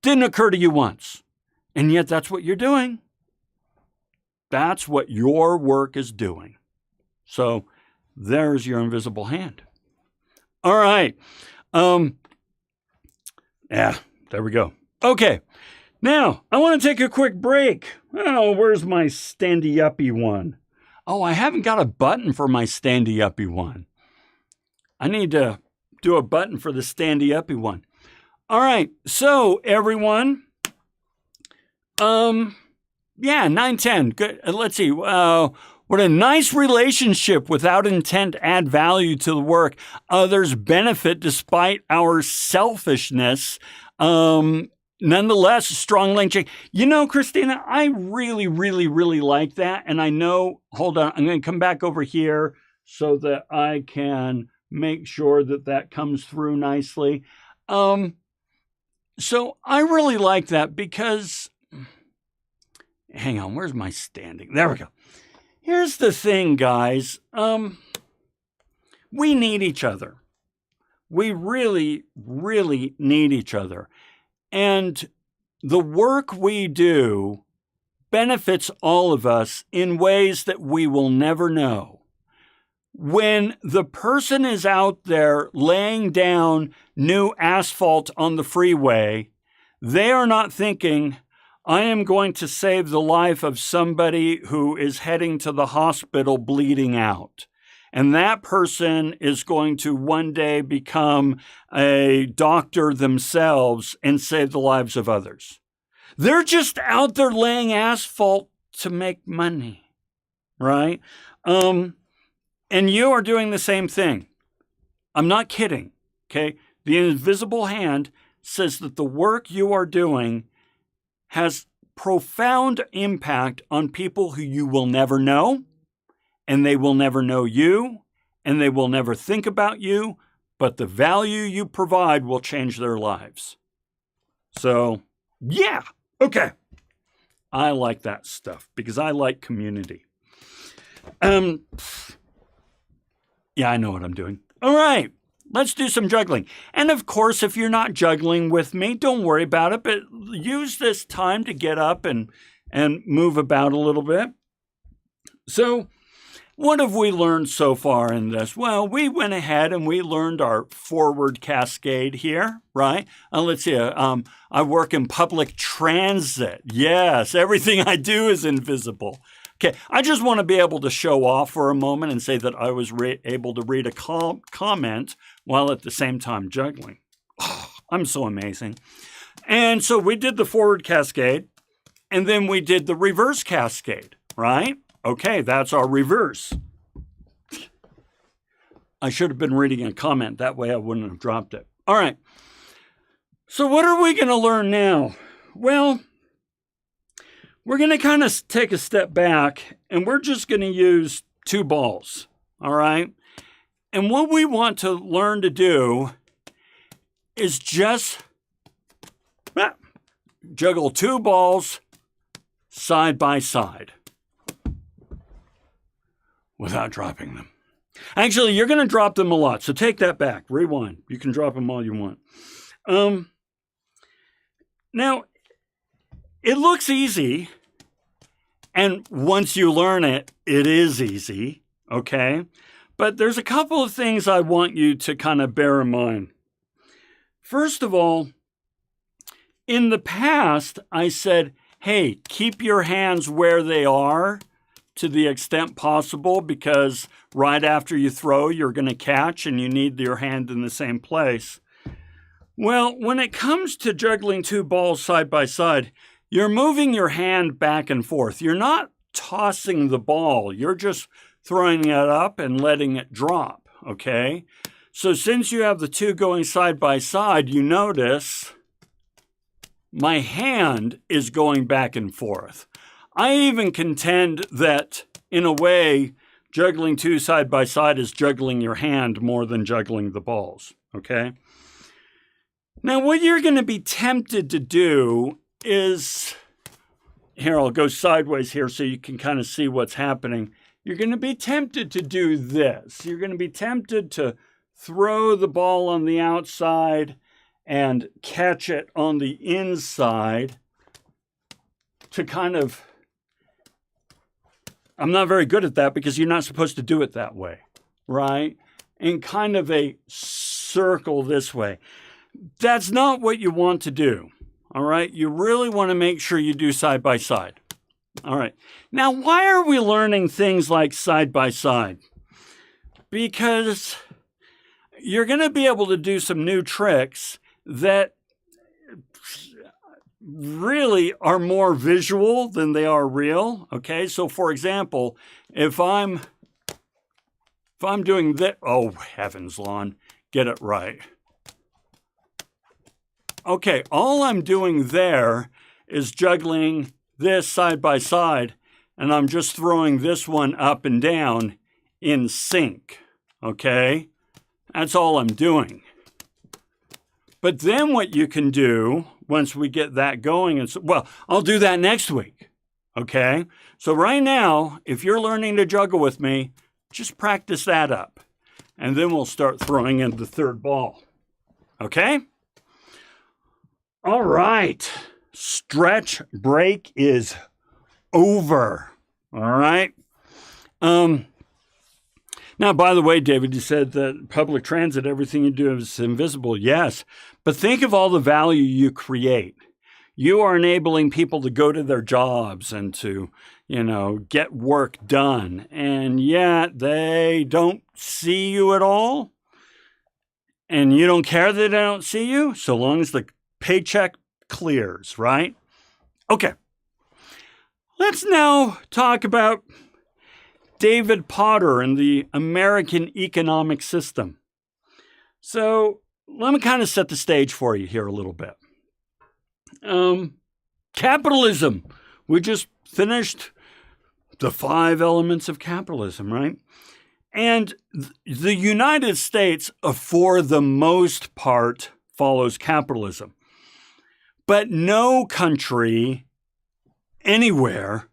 Didn't occur to you once. And yet that's what you're doing. That's what your work is doing. So there's your invisible hand. All right. Yeah, there we go. Okay. Now, I want to take a quick break. Oh, where's my standy-uppy one? Oh, I haven't got a button for my standy-uppy one. I need to do a button for the standy-uppy one. All right. So, everyone, Yeah, 910. Good. Let's see. What a nice relationship without intent to add value to the work. Others benefit despite our selfishness. Nonetheless, a strong link. You know, Christina, I really, really, really like that. And I know, hold on, I'm going to come back over here so that I can make sure that that comes through nicely. So I really like that because, hang on, where's my standing? There we go. Here's the thing, guys. We need each other. We really, really need each other. And the work we do benefits all of us in ways that we will never know. When the person is out there laying down new asphalt on the freeway, they are not thinking, I am going to save the life of somebody who is heading to the hospital bleeding out. And that person is going to one day become a doctor themselves and save the lives of others. They're just out there laying asphalt to make money, right? And you are doing the same thing. I'm not kidding, okay? The invisible hand says that the work you are doing has profound impact on people who you will never know, and they will never know you, and they will never think about you, but the value you provide will change their lives. So, yeah, okay. I like that stuff because I like community. Yeah, I know what I'm doing. All right. Let's do some juggling. And of course, if you're not juggling with me, don't worry about it, but use this time to get up and move about a little bit. So what have we learned so far in this? Well, we went ahead and we learned our forward cascade here, right? Let's see. I work in public transit. Yes, everything I do is invisible. Okay, I just want to be able to show off for a moment and say that I was able to read a comment while at the same time juggling. Oh, I'm so amazing. And so we did the forward cascade, and then we did the reverse cascade, right? Okay, that's our reverse. I should have been reading a comment. That way I wouldn't have dropped it. All right. So what are we going to learn now? Well, we're going to kind of take a step back, and we're just going to use two balls, all right? And what we want to learn to do is just juggle two balls side by side without dropping them. Actually, you're going to drop them a lot, so take that back. Rewind. You can drop them all you want. Now, it looks easy, and once you learn it, it is easy, okay? But there's a couple of things I want you to kind of bear in mind. First of all, in the past, I said, hey, keep your hands where they are to the extent possible, because right after you throw, you're going to catch, and you need your hand in the same place. Well, when it comes to juggling two balls side by side, you're moving your hand back and forth. You're not tossing the ball. You're just throwing it up and letting it drop, okay? So since you have the two going side by side, you notice my hand is going back and forth. I even contend that, in a way, juggling two side by side is juggling your hand more than juggling the balls, okay? Now, what you're going to be tempted to do is, here, I'll go sideways here so you can kind of see what's happening. You're going to be tempted to do this. You're going to be tempted to throw the ball on the outside and catch it on the inside to kind of, I'm not very good at that because you're not supposed to do it that way, right? In kind of a circle this way. That's not what you want to do, all right? You really want to make sure you do side by side. All right. Now, why are we learning things like side by side? Because you're going to be able to do some new tricks that really are more visual than they are real. Okay, so for example, if I'm doing that, oh heavens, Lon, get it right. Okay, all I'm doing there is juggling this side by side, and I'm just throwing this one up and down in sync. Okay, that's all I'm doing. But then what you can do once we get that going is, well, I'll do that next week. Okay, so right now, if you're learning to juggle with me, just practice that up, and then we'll start throwing in the third ball. Okay? All right. Stretch break is over. All right. Now, by the way, David, you said that public transit, everything you do is invisible. Yes. But think of all the value you create. You are enabling people to go to their jobs and to, get work done. And yet they don't see you at all. And you don't care that they don't see you, so long as the paycheck clears, right? Okay. Let's now talk about David Potter and the American economic system. So let me kind of set the stage for you here a little bit. Capitalism. We just finished the 5 elements of capitalism, right? And the United States, for the most part, follows capitalism. But no country anywhere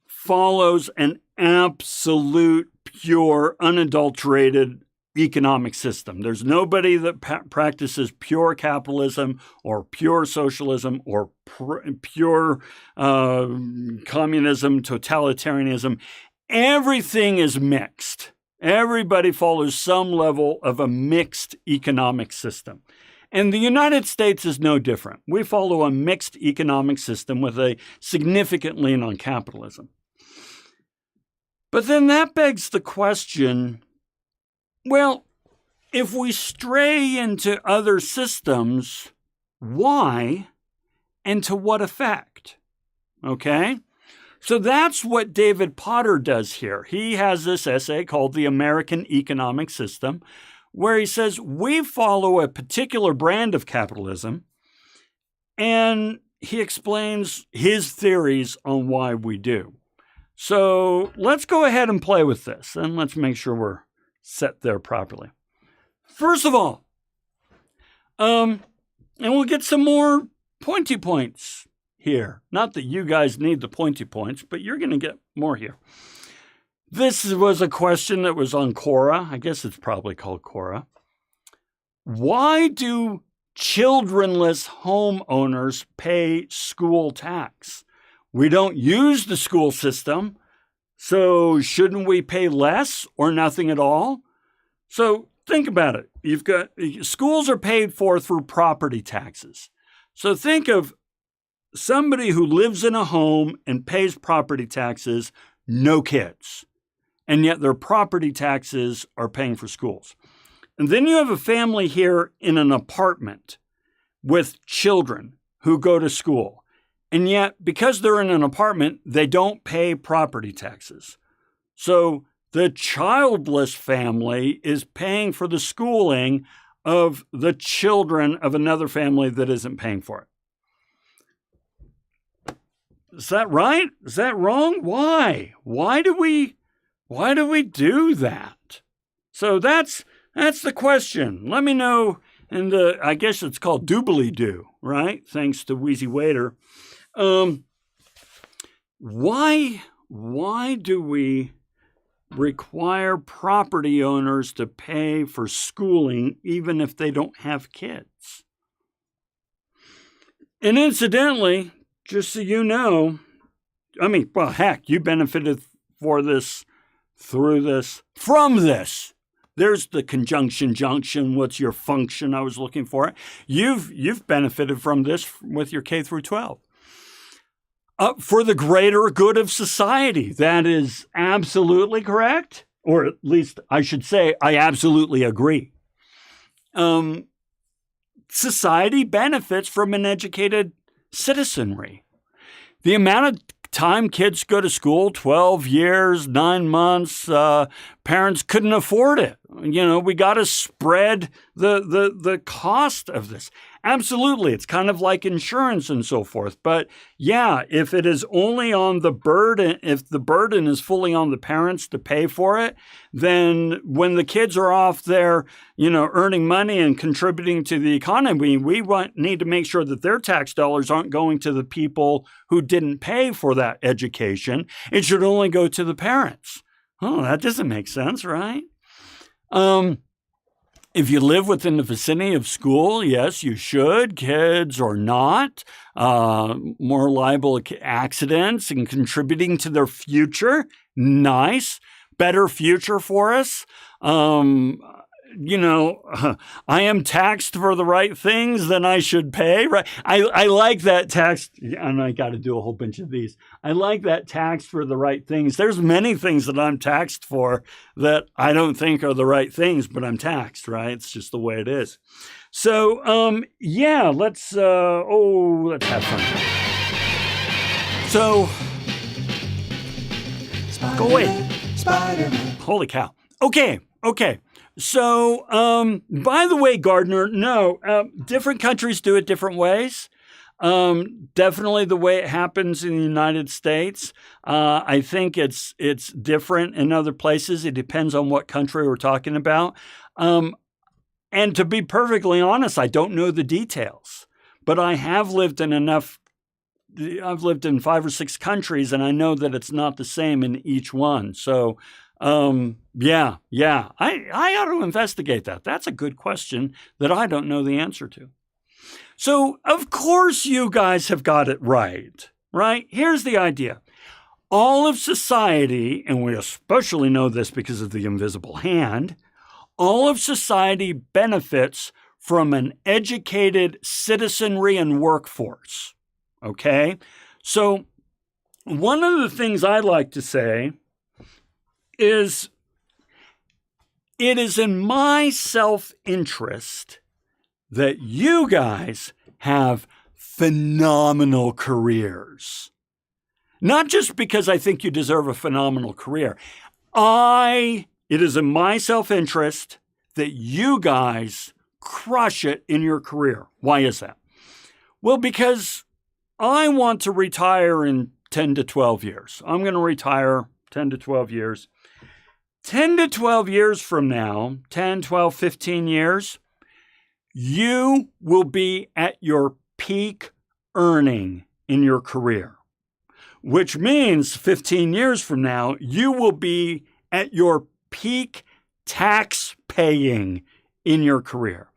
follows an absolute, pure, unadulterated economic system. There's nobody that practices pure capitalism or pure socialism or pure communism, totalitarianism. Everything is mixed. Everybody follows some level of a mixed economic system. And the United States is no different. We follow a mixed economic system with a significant lean on capitalism. But then that begs the question, well, if we stray into other systems, why and to what effect? Okay? So that's what David Potter does here. He has this essay called The American Economic System, where he says we follow a particular brand of capitalism, and he explains his theories on why we do. So let's go ahead and play with this, and let's make sure we're set there properly. First of all, and we'll get some more pointy points here. Not that you guys need the pointy points, but you're going to get more here. This was a question that was on Quora. I guess it's probably called Quora. Why do childrenless homeowners pay school tax? We don't use the school system, so shouldn't we pay less or nothing at all? So think about it. You've got schools are paid for through property taxes. So think of somebody who lives in a home and pays property taxes, no kids. And yet their property taxes are paying for schools. And then you have a family here in an apartment with children who go to school. And yet, because they're in an apartment, they don't pay property taxes. So the childless family is paying for the schooling of the children of another family that isn't paying for it. Is that right? Is that wrong? Why? Why do we do that? So that's the question. Let me know. And I guess it's called doobly-doo, right? Thanks to Wheezy Waiter. Why do we require property owners to pay for schooling even if they don't have kids? And incidentally, just so you know, you benefited from this. There's the conjunction junction. What's your function? I was looking for it. You've benefited from this with your K through 12. For the greater good of society. That is absolutely correct. Or at least I should say, I absolutely agree. Society benefits from an educated citizenry. The amount of time kids go to school, 12 years, 9 months, parents couldn't afford it. We got to spread the cost of this. Absolutely. It's kind of like insurance and so forth. But yeah, if it is only on the burden, if the burden is fully on the parents to pay for it, then when the kids are off there, earning money and contributing to the economy, we need to make sure that their tax dollars aren't going to the people who didn't pay for that education. It should only go to the parents. Oh, that doesn't make sense, right? If you live within the vicinity of school, yes, you should. Kids or not, more liable to accidents and contributing to their future. Nice. Better future for us. I am taxed for the right things, then I should pay, right? I like that tax, and I got to do a whole bunch of these. I like that tax for the right things. There's many things that I'm taxed for that I don't think are the right things, but I'm taxed, right? It's just the way it is. So, let's have fun. So, go away. Spider-Man. Holy cow. Okay. So, by the way, Gardner, no, different countries do it different ways. Definitely the way it happens in the United States. I think it's different in other places. It depends on what country we're talking about. And to be perfectly honest, I don't know the details, but I have lived in I've lived in 5 or 6 countries, and I know that it's not the same in each one. So, I ought to investigate that. That's a good question that I don't know the answer to. So, of course, you guys have got it right? Here's the idea. All of society, and we especially know this because of the invisible hand, all of society benefits from an educated citizenry and workforce. Okay? So, one of the things I like to say is it is in my self-interest that you guys have phenomenal careers. Not just because I think you deserve a phenomenal career. It is in my self-interest that you guys crush it in your career. Why is that? Well, because I want to retire in 10 to 12 years. I'm going to retire 10 to 12 years. 10 to 12 years from now, 10, 12, 15 years, you will be at your peak earning in your career, which means 15 years from now, you will be at your peak tax paying in your career.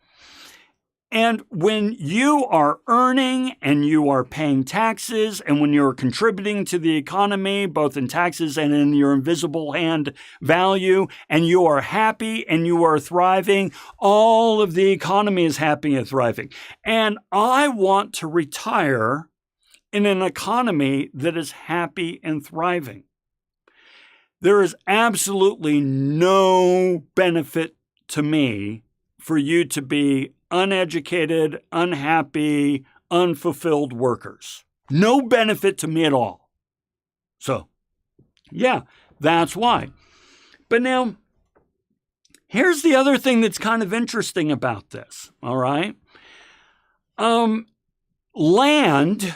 And when you are earning and you are paying taxes, and when you're contributing to the economy, both in taxes and in your invisible hand value, and you are happy and you are thriving, all of the economy is happy and thriving. And I want to retire in an economy that is happy and thriving. There is absolutely no benefit to me for you to be uneducated, unhappy, unfulfilled workers. No benefit to me at all. So, that's why. But now, here's the other thing that's kind of interesting about this, all right? Land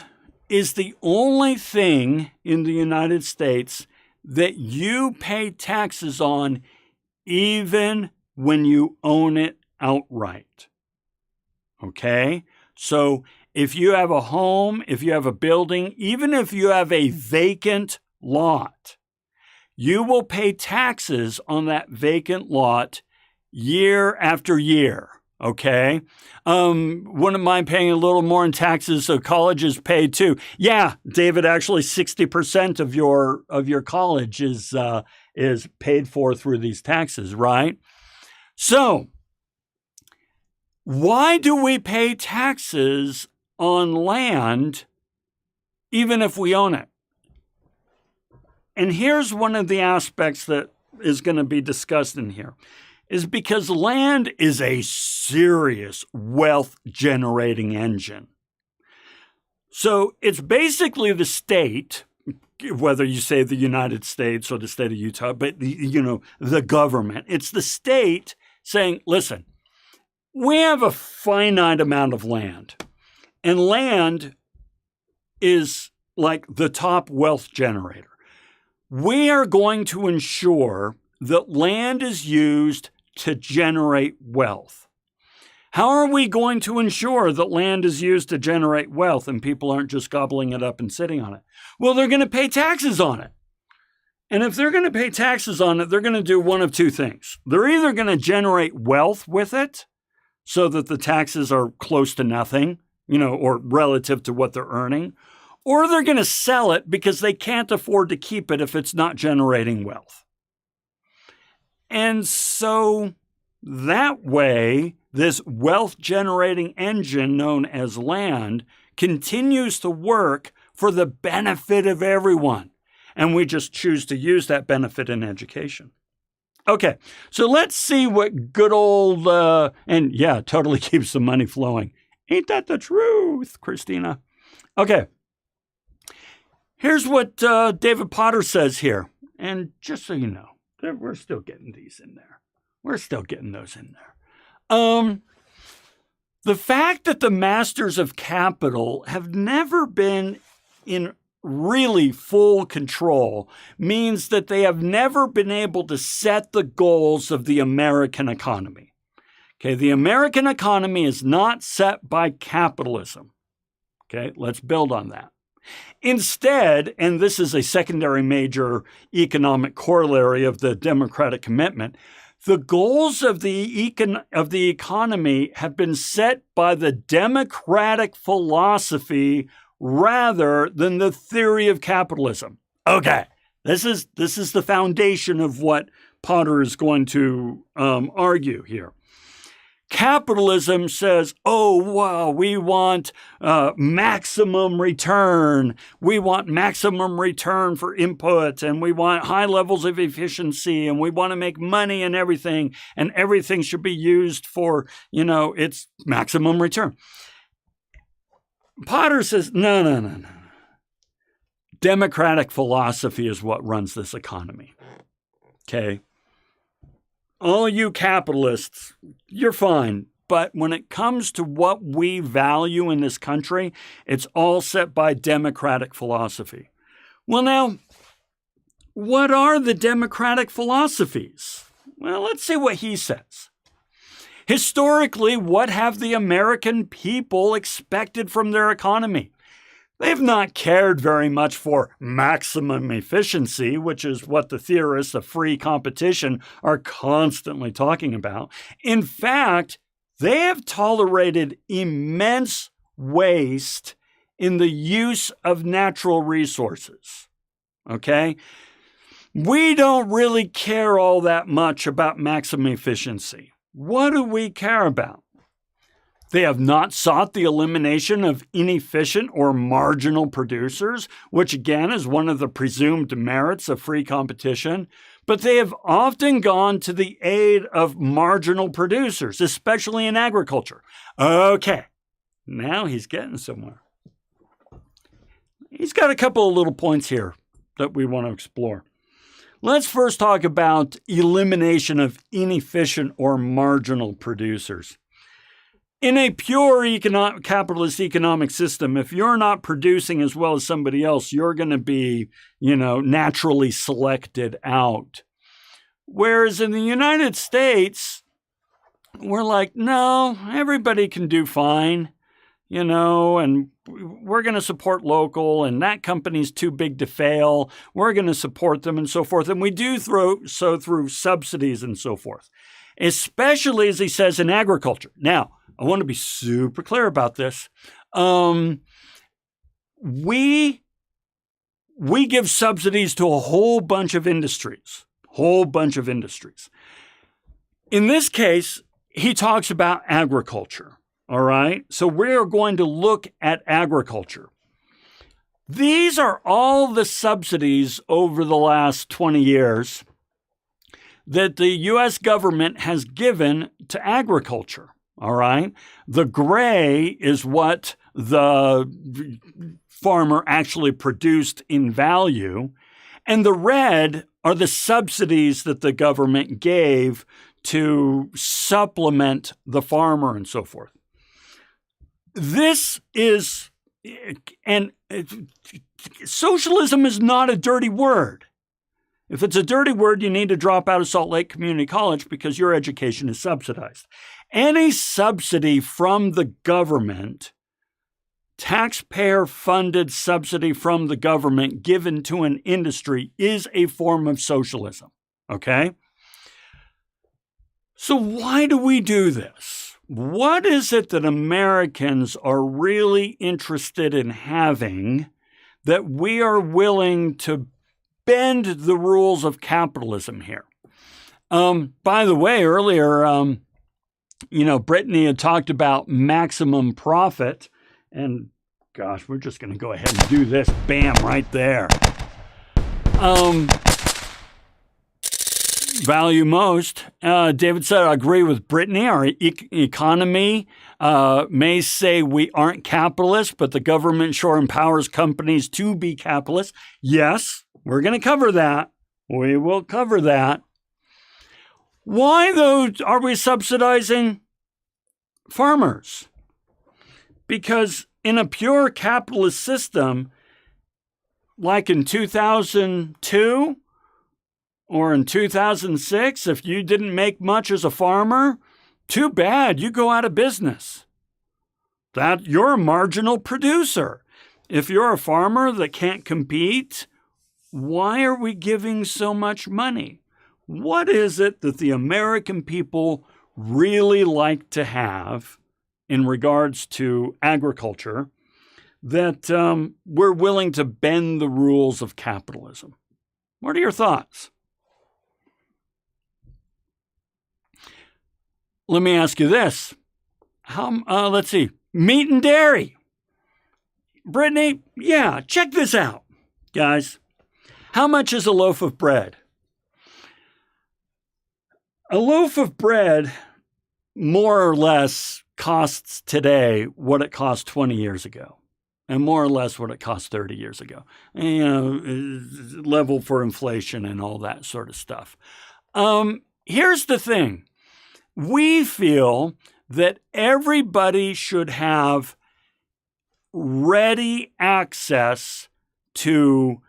is the only thing in the United States that you pay taxes on even when you own it outright. Okay? So if you have a home, if you have a building, even if you have a vacant lot, you will pay taxes on that vacant lot year after year. Okay? Wouldn't mind paying a little more in taxes, so colleges pay too. Yeah, David, actually 60% of your college is paid for through these taxes, right? So, why do we pay taxes on land even if we own it? And here's one of the aspects that is going to be discussed in here, is because land is a serious wealth-generating engine. So it's basically the state, whether you say the United States or the state of Utah, but the government. It's the state saying, listen, we have a finite amount of land, and land is like the top wealth generator. We are going to ensure that land is used to generate wealth. How are we going to ensure that land is used to generate wealth and people aren't just gobbling it up and sitting on it? Well, they're going to pay taxes on it. And if they're going to pay taxes on it, they're going to do one of two things. They're either going to generate wealth with it so that the taxes are close to nothing, or relative to what they're earning, or they're going to sell it because they can't afford to keep it if it's not generating wealth. And so that way, this wealth-generating engine known as land continues to work for the benefit of everyone. And we just choose to use that benefit in education. Okay, so let's see what good old, totally keeps the money flowing. Ain't that the truth, Christina? Okay, here's what David Potter says here. And just so you know, we're still getting these in there. We're still getting those in there. The fact that the masters of capital have never been in really full control means that they have never been able to set the goals of the American economy. Okay, the American economy is not set by capitalism. Okay, let's build on that. Instead, and this is a secondary major economic corollary of the democratic commitment, the goals of the economy have been set by the democratic philosophy rather than the theory of capitalism. Okay, this is the foundation of what Potter is going to argue here. Capitalism says, oh, wow, we want maximum return. We want maximum return for input, and we want high levels of efficiency, and we want to make money and everything should be used for, its maximum return. Potter says, no. Democratic philosophy is what runs this economy. Okay? All you capitalists, you're fine. But when it comes to what we value in this country, it's all set by democratic philosophy. Well, now, what are the democratic philosophies? Well, let's see what he says. Historically, what have the American people expected from their economy? They've not cared very much for maximum efficiency, which is what the theorists of free competition are constantly talking about. In fact, they have tolerated immense waste in the use of natural resources. Okay? We don't really care all that much about maximum efficiency. What do we care about? They have not sought the elimination of inefficient or marginal producers, which again is one of the presumed merits of free competition, but they have often gone to the aid of marginal producers, especially in agriculture. Okay, now he's getting somewhere. He's got a couple of little points here that we want to explore. Let's first talk about elimination of inefficient or marginal producers. In a pure capitalist economic system, if you're not producing as well as somebody else, you're going to be, naturally selected out. Whereas in the United States, we're like, no, everybody can do fine, and we're going to support local, and that company's too big to fail. We're going to support them and so forth. And we do so through subsidies and so forth, especially, as he says, in agriculture. Now, I want to be super clear about this. We give subsidies to a whole bunch of industries. In this case, he talks about agriculture, all right? So we are going to look at agriculture. These are all the subsidies over the last 20 years that the U.S. government has given to agriculture. All right. The gray is what the farmer actually produced in value. And the red are the subsidies that the government gave to supplement the farmer and so forth. This is, and socialism is not a dirty word. If it's a dirty word, you need to drop out of Salt Lake Community College because your education is subsidized. Any subsidy from the government, taxpayer-funded subsidy from the government given to an industry, is a form of socialism, okay? So why do we do this? What is it that Americans are really interested in having that we are willing to bend the rules of capitalism here? By the way, earlier, Brittany had talked about maximum profit. And gosh, we're just going to go ahead and do this. Bam, right there. Value most. David said, I agree with Brittany. Our economy may say we aren't capitalists, but the government sure empowers companies to be capitalists. Yes, we're going to cover that. We will cover that. Why, though, are we subsidizing farmers? Because in a pure capitalist system, like in 2002 or in 2006, if you didn't make much as a farmer, too bad, you go out of business. That you're a marginal producer. If you're a farmer that can't compete, why are we giving so much money? What is it that the American people really like to have in regards to agriculture that we're willing to bend the rules of capitalism? What are your thoughts? Let me ask you this. Let's see. Meat and dairy. Brittany, yeah, check this out, guys. How much is a loaf of bread? A loaf of bread, more or less, costs today what it cost 20 years ago, and more or less what it cost 30 years ago. Level for inflation and all that sort of stuff. Here's the thing. We feel that everybody should have ready access to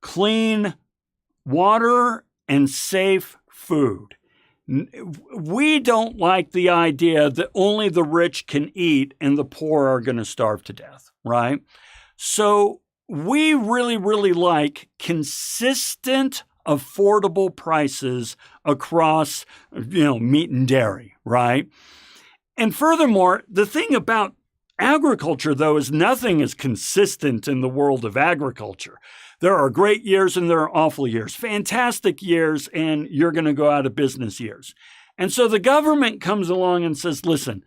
clean water and safe food. We don't like the idea that only the rich can eat and the poor are going to starve to death, right? So we really, really like consistent, affordable prices across, meat and dairy, right? And furthermore, the thing about agriculture, though, is nothing is consistent in the world of agriculture. There are great years and there are awful years, fantastic years, and you're going to go out of business years. And so the government comes along and says, listen,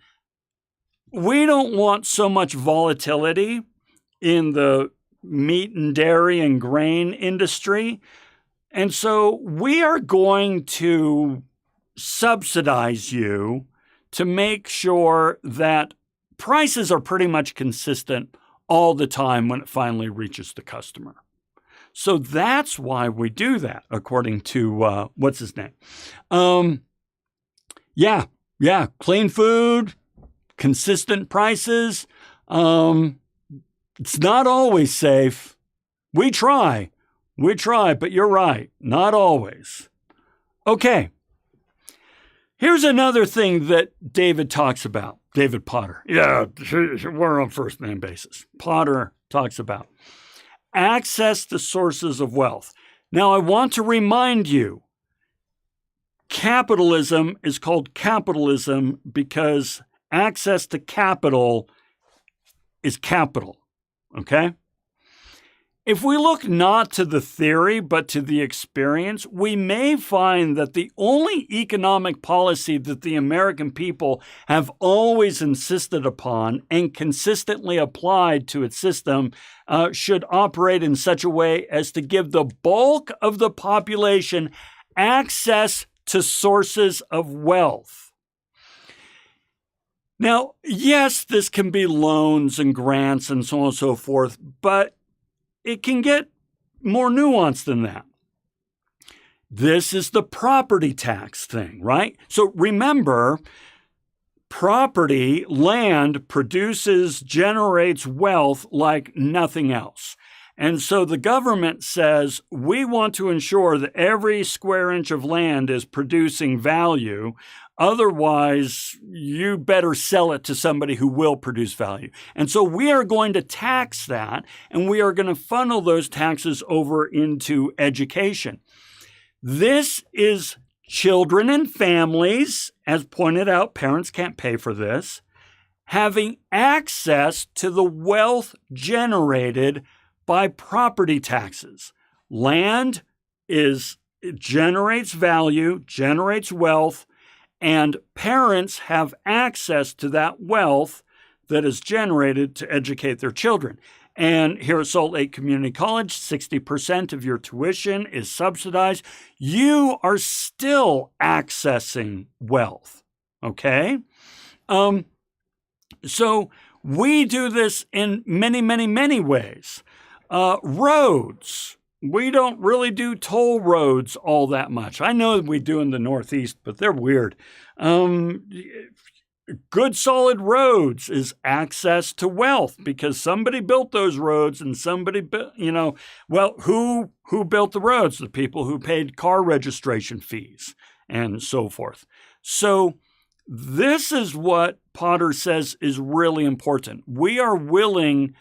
we don't want so much volatility in the meat and dairy and grain industry. And so we are going to subsidize you to make sure that prices are pretty much consistent all the time when it finally reaches the customer. So that's why we do that, according to, what's his name? Clean food, consistent prices. It's not always safe. We try, but you're right, not always. Okay. Here's another thing that David talks about. David Potter. Yeah, we're on first name basis. Potter talks about access to sources of wealth. Now, I want to remind you, capitalism is called capitalism because access to capital is capital, okay? If we look not to the theory, but to the experience, we may find that the only economic policy that the American people have always insisted upon and consistently applied to its system should operate in such a way as to give the bulk of the population access to sources of wealth. Now, yes, this can be loans and grants and so on and so forth, but it can get more nuanced than that. This is the property tax thing, right? So remember, property, land generates wealth like nothing else. And so the government says, we want to ensure that every square inch of land is producing value. Otherwise, you better sell it to somebody who will produce value. And so we are going to tax that, and we are going to funnel those taxes over into education. This is children and families, as pointed out, parents can't pay for this, having access to the wealth generated by property taxes. Land generates value, generates wealth, and parents have access to that wealth that is generated to educate their children. And here at Salt Lake Community College, 60% of your tuition is subsidized. You are still accessing wealth, okay? So we do this in many, many, many ways. Roads. We don't really do toll roads all that much. I know we do in the Northeast, but they're weird. Good solid roads is access to wealth because somebody built those roads and somebody built, who built the roads? The people who paid car registration fees and so forth. So this is what Potter says is really important. We are willing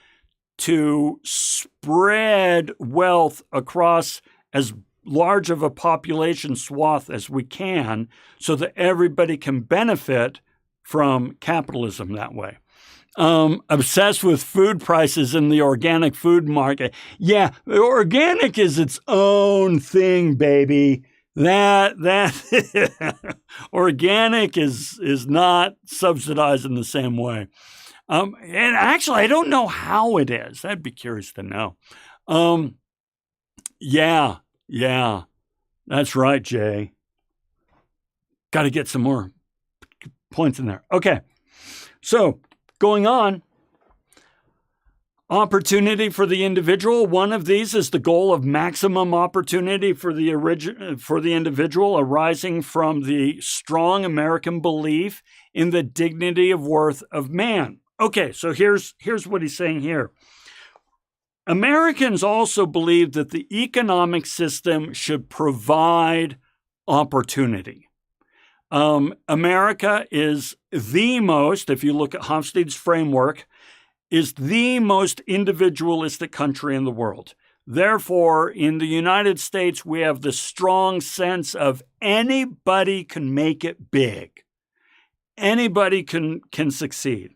to spread wealth across as large of a population swath as we can so that everybody can benefit from capitalism that way. Obsessed with food prices in the organic food market. Yeah, organic is its own thing, baby. That organic is not subsidized in the same way. And actually, I don't know how it is. I'd be curious to know. Yeah, that's right, Jay. Got to get some more points in there. Okay, so going on. Opportunity for the individual. One of these is the goal of maximum opportunity for the individual arising from the strong American belief in the dignity of worth of man. Okay, so here's what he's saying here. Americans also believe that the economic system should provide opportunity. America is the most, if you look at Hofstede's framework, is the most individualistic country in the world. Therefore, in the United States, we have the strong sense of anybody can make it big. Anybody can succeed.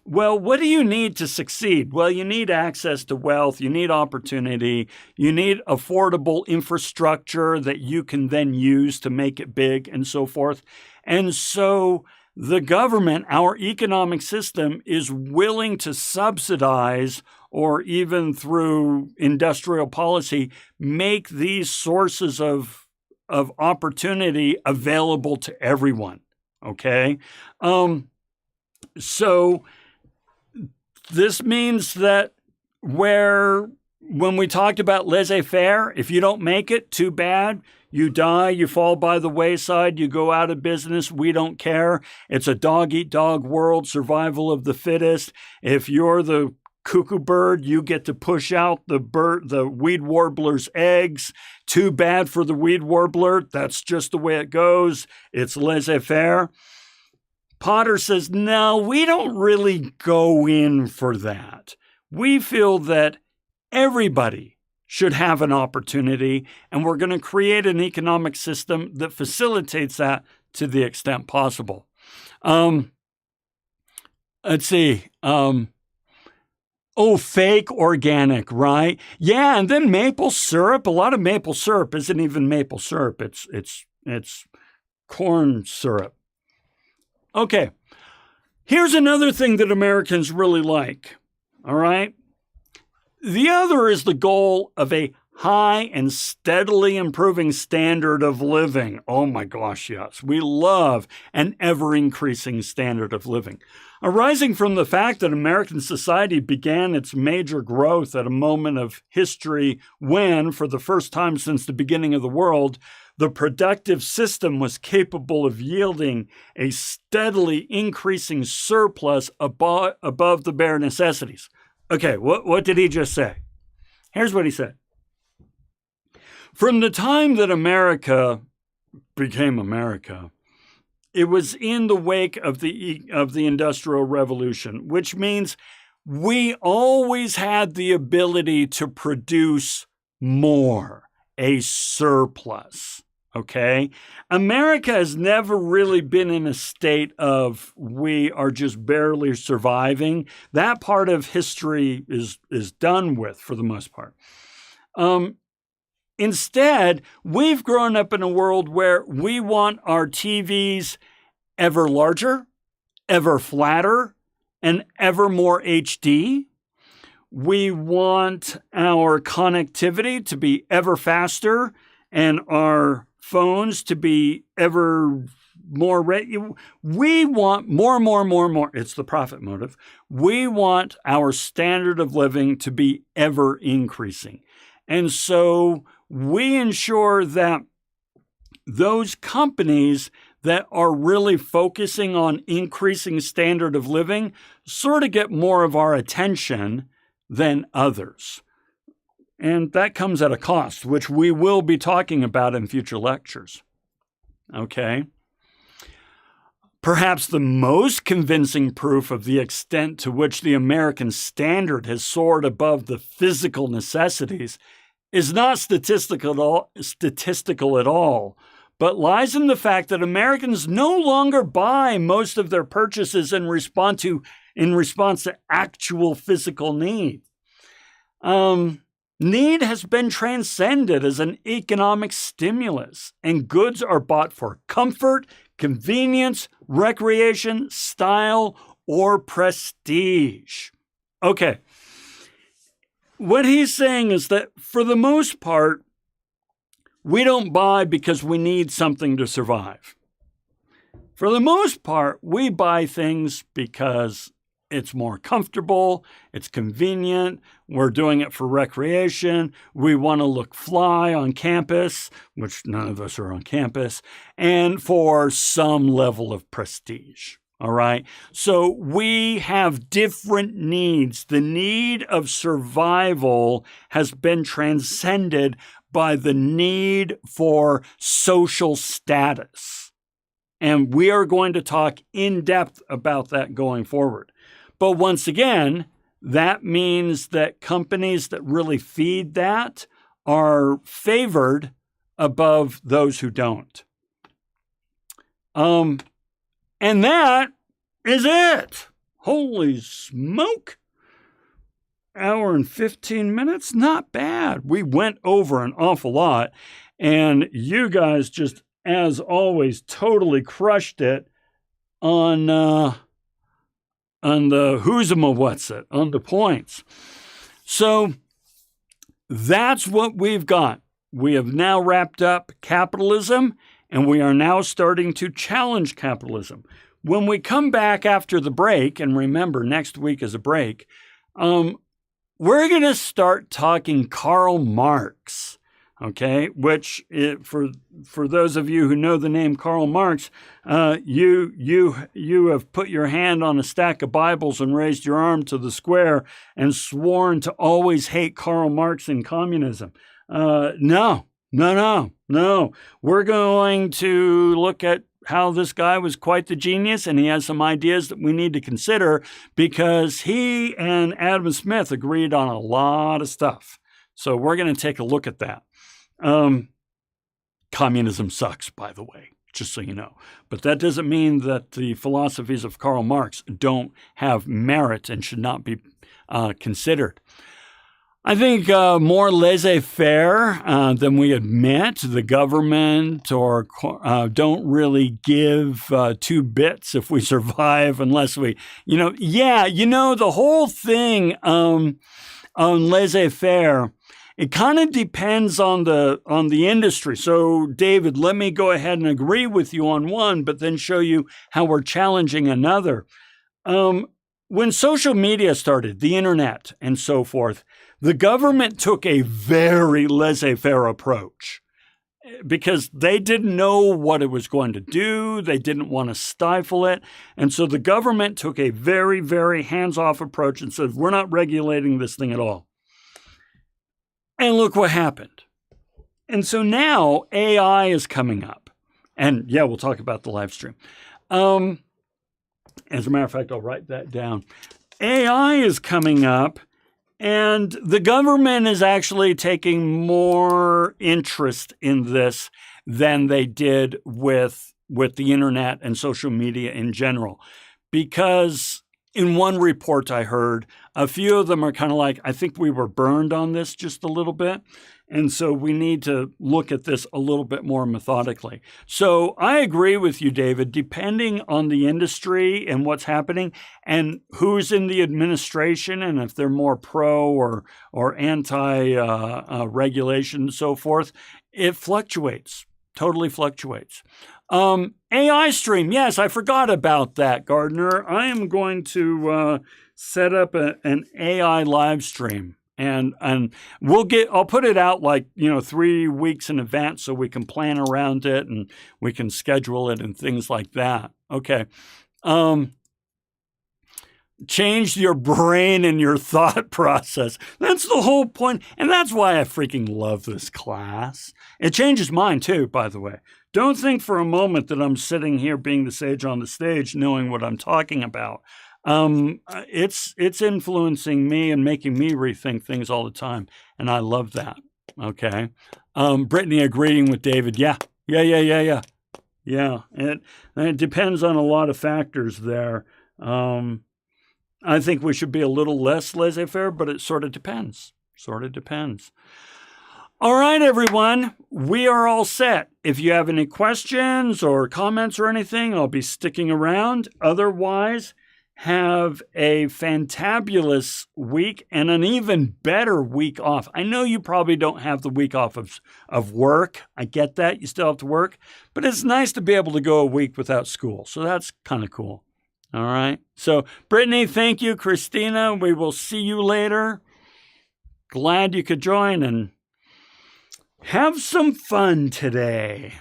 Well, what do you need to succeed? Well, you need access to wealth, you need opportunity, you need affordable infrastructure that you can then use to make it big and so forth. And so the government, our economic system, is willing to subsidize or even through industrial policy, make these sources of opportunity available to everyone, okay? So this means that when we talked about laissez-faire, if you don't make it, too bad. You die, you fall by the wayside, you go out of business, we don't care. It's a dog-eat-dog world, survival of the fittest. If you're the cuckoo bird, you get to push out the weed warbler's eggs. Too bad for the weed warbler. That's just the way it goes. It's laissez-faire. Potter says, no, we don't really go in for that. We feel that everybody should have an opportunity, and we're going to create an economic system that facilitates that to the extent possible. Let's see. Fake organic, right? Yeah, and then maple syrup. A lot of maple syrup isn't even maple syrup. It's corn syrup. Okay, here's another thing that Americans really like, all right? The other is the goal of a high and steadily improving standard of living. Oh my gosh, yes. We love an ever-increasing standard of living. Arising from the fact that American society began its major growth at a moment of history when, for the first time since the beginning of the world, the productive system was capable of yielding a steadily increasing surplus above the bare necessities. Okay, what did he just say? Here's what he said. From the time that America became America, it was in the wake of the Industrial Revolution, which means we always had the ability to produce more, a surplus. Okay? America has never really been in a state of we are just barely surviving. That part of history is done with for the most part. Instead, we've grown up in a world where we want our TVs ever larger, ever flatter, and ever more HD. We want our connectivity to be ever faster and our phones to be ever more we want more. It's the profit motive. We want our standard of living to be ever increasing. And so we ensure that those companies that are really focusing on increasing standard of living sort of get more of our attention than others. And that comes at a cost, which we will be talking about in future lectures. Okay? Perhaps the most convincing proof of the extent to which the American standard has soared above the physical necessities is not statistical at all, but lies in the fact that Americans no longer buy most of their purchases in response to actual physical need. Need has been transcended as an economic stimulus, and goods are bought for comfort, convenience, recreation, style, or prestige. Okay. What he's saying is that for the most part, we don't buy because we need something to survive. For the most part, we buy things because it's more comfortable, it's convenient, we're doing it for recreation, we want to look fly on campus, which none of us are on campus, and for some level of prestige. All right. So we have different needs. The need of survival has been transcended by the need for social status. And we are going to talk in depth about that going forward. But once again, that means that companies that really feed that are favored above those who don't. And that is it. Holy smoke. Hour and 15 minutes? Not bad. We went over an awful lot. And you guys just, as always, totally crushed it on the on the points. So that's what we've got. We have now wrapped up capitalism, and we are now starting to challenge capitalism. When we come back after the break, and remember, next week is a break, we're going to start talking Karl Marx, okay? Which, for those of you who know the name Karl Marx, you have put your hand on a stack of Bibles and raised your arm to the square and sworn to always hate Karl Marx and communism. No. We're going to look at how this guy was quite the genius, and he has some ideas that we need to consider because he and Adam Smith agreed on a lot of stuff. So we're going to take a look at that. Communism sucks, by the way, just so you know. But that doesn't mean that the philosophies of Karl Marx don't have merit and should not be considered. I think more laissez-faire than we admit. The government or don't really give two bits if we survive unless we, the whole thing on laissez-faire It kind of depends on the industry. So, David, let me go ahead and agree with you on one, but then show you how we're challenging another. When social media started, the internet and so forth, the government took a very laissez-faire approach because they didn't know what it was going to do. They didn't want to stifle it. And so the government took a very, very hands-off approach and said, we're not regulating this thing at all. And look what happened. And so now AI is coming up. And yeah, we'll talk about the live stream. As a matter of fact, I'll write that down. AI is coming up, and the government is actually taking more interest in this than they did with the internet and social media in general. Because in one report I heard, a few of them are kind of like, I think we were burned on this just a little bit. And so we need to look at this a little bit more methodically. So I agree with you, David, depending on the industry and what's happening and who's in the administration and if they're more pro or anti regulation and so forth, it fluctuates, totally fluctuates. AI stream, yes, I forgot about that, Gardner. I am going to set up an AI live stream. And I'll put it out 3 weeks in advance so we can plan around it and we can schedule it and things like that. Okay. Change your brain and your thought process. That's the whole point. And that's why I freaking love this class. It changes mine too, by the way. Don't think for a moment that I'm sitting here being the sage on the stage knowing what I'm talking about. It's influencing me and making me rethink things all the time. And I love that. Okay. Brittany agreeing with David. Yeah. Yeah. It depends on a lot of factors there. I think we should be a little less laissez-faire, but it sort of depends. All right, everyone. We are all set. If you have any questions or comments or anything, I'll be sticking around. Otherwise, have a fantabulous week and an even better week off. I know you probably don't have the week off of work. I get that. You still have to work. But it's nice to be able to go a week without school. So that's kind of cool. All right. So, Brittany, thank you. Christina, we will see you later. Glad you could join and have some fun today.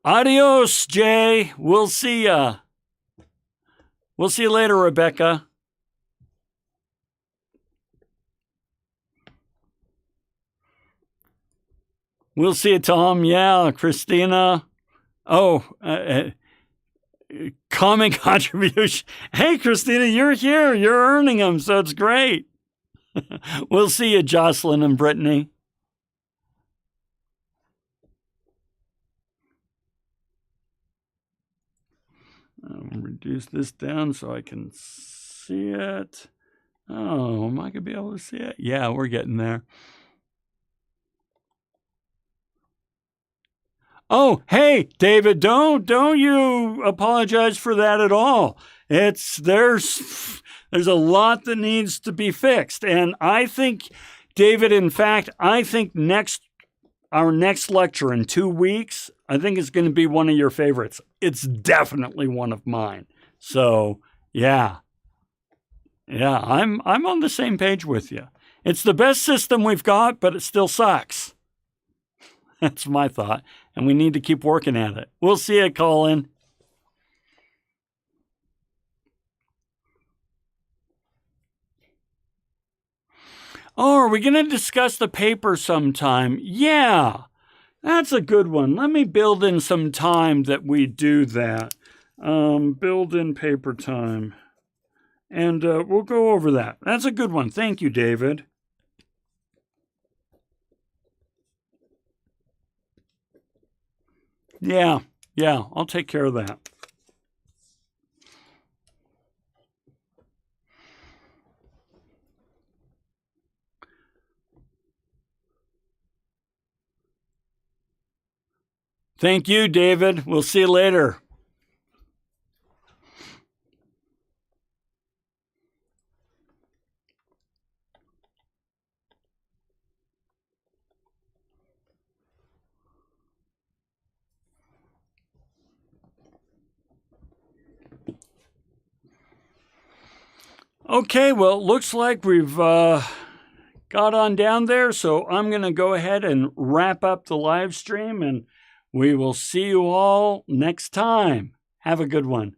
Adios, Jay. We'll see ya. We'll see you later, Rebecca. We'll see you, Tom. Yeah, Christina. Oh, comment contribution. Hey, Christina, you're here. You're earning them, so it's great. We'll see you, Jocelyn and Brittany. I'll reduce this down so I can see it. Oh, am I going to be able to see it? Yeah, we're getting there. Oh, hey, David, don't you apologize for that at all. There's a lot that needs to be fixed. And I think, David, in fact, I think our next lecture in 2 weeks, I think it's going to be one of your favorites. It's definitely one of mine. So, yeah, I'm on the same page with you. It's the best system we've got, but it still sucks. That's my thought. And we need to keep working at it. We'll see you, Colin. Oh, are we going to discuss the paper sometime? Yeah, that's a good one. Let me build in some time that we do that. Build in paper time. And we'll go over that. That's a good one. Thank you, David. Yeah, I'll take care of that. Thank you, David. We'll see you later. Okay, well, looks like we've got on down there, so I'm going to go ahead and wrap up the live stream, and we will see you all next time. Have a good one.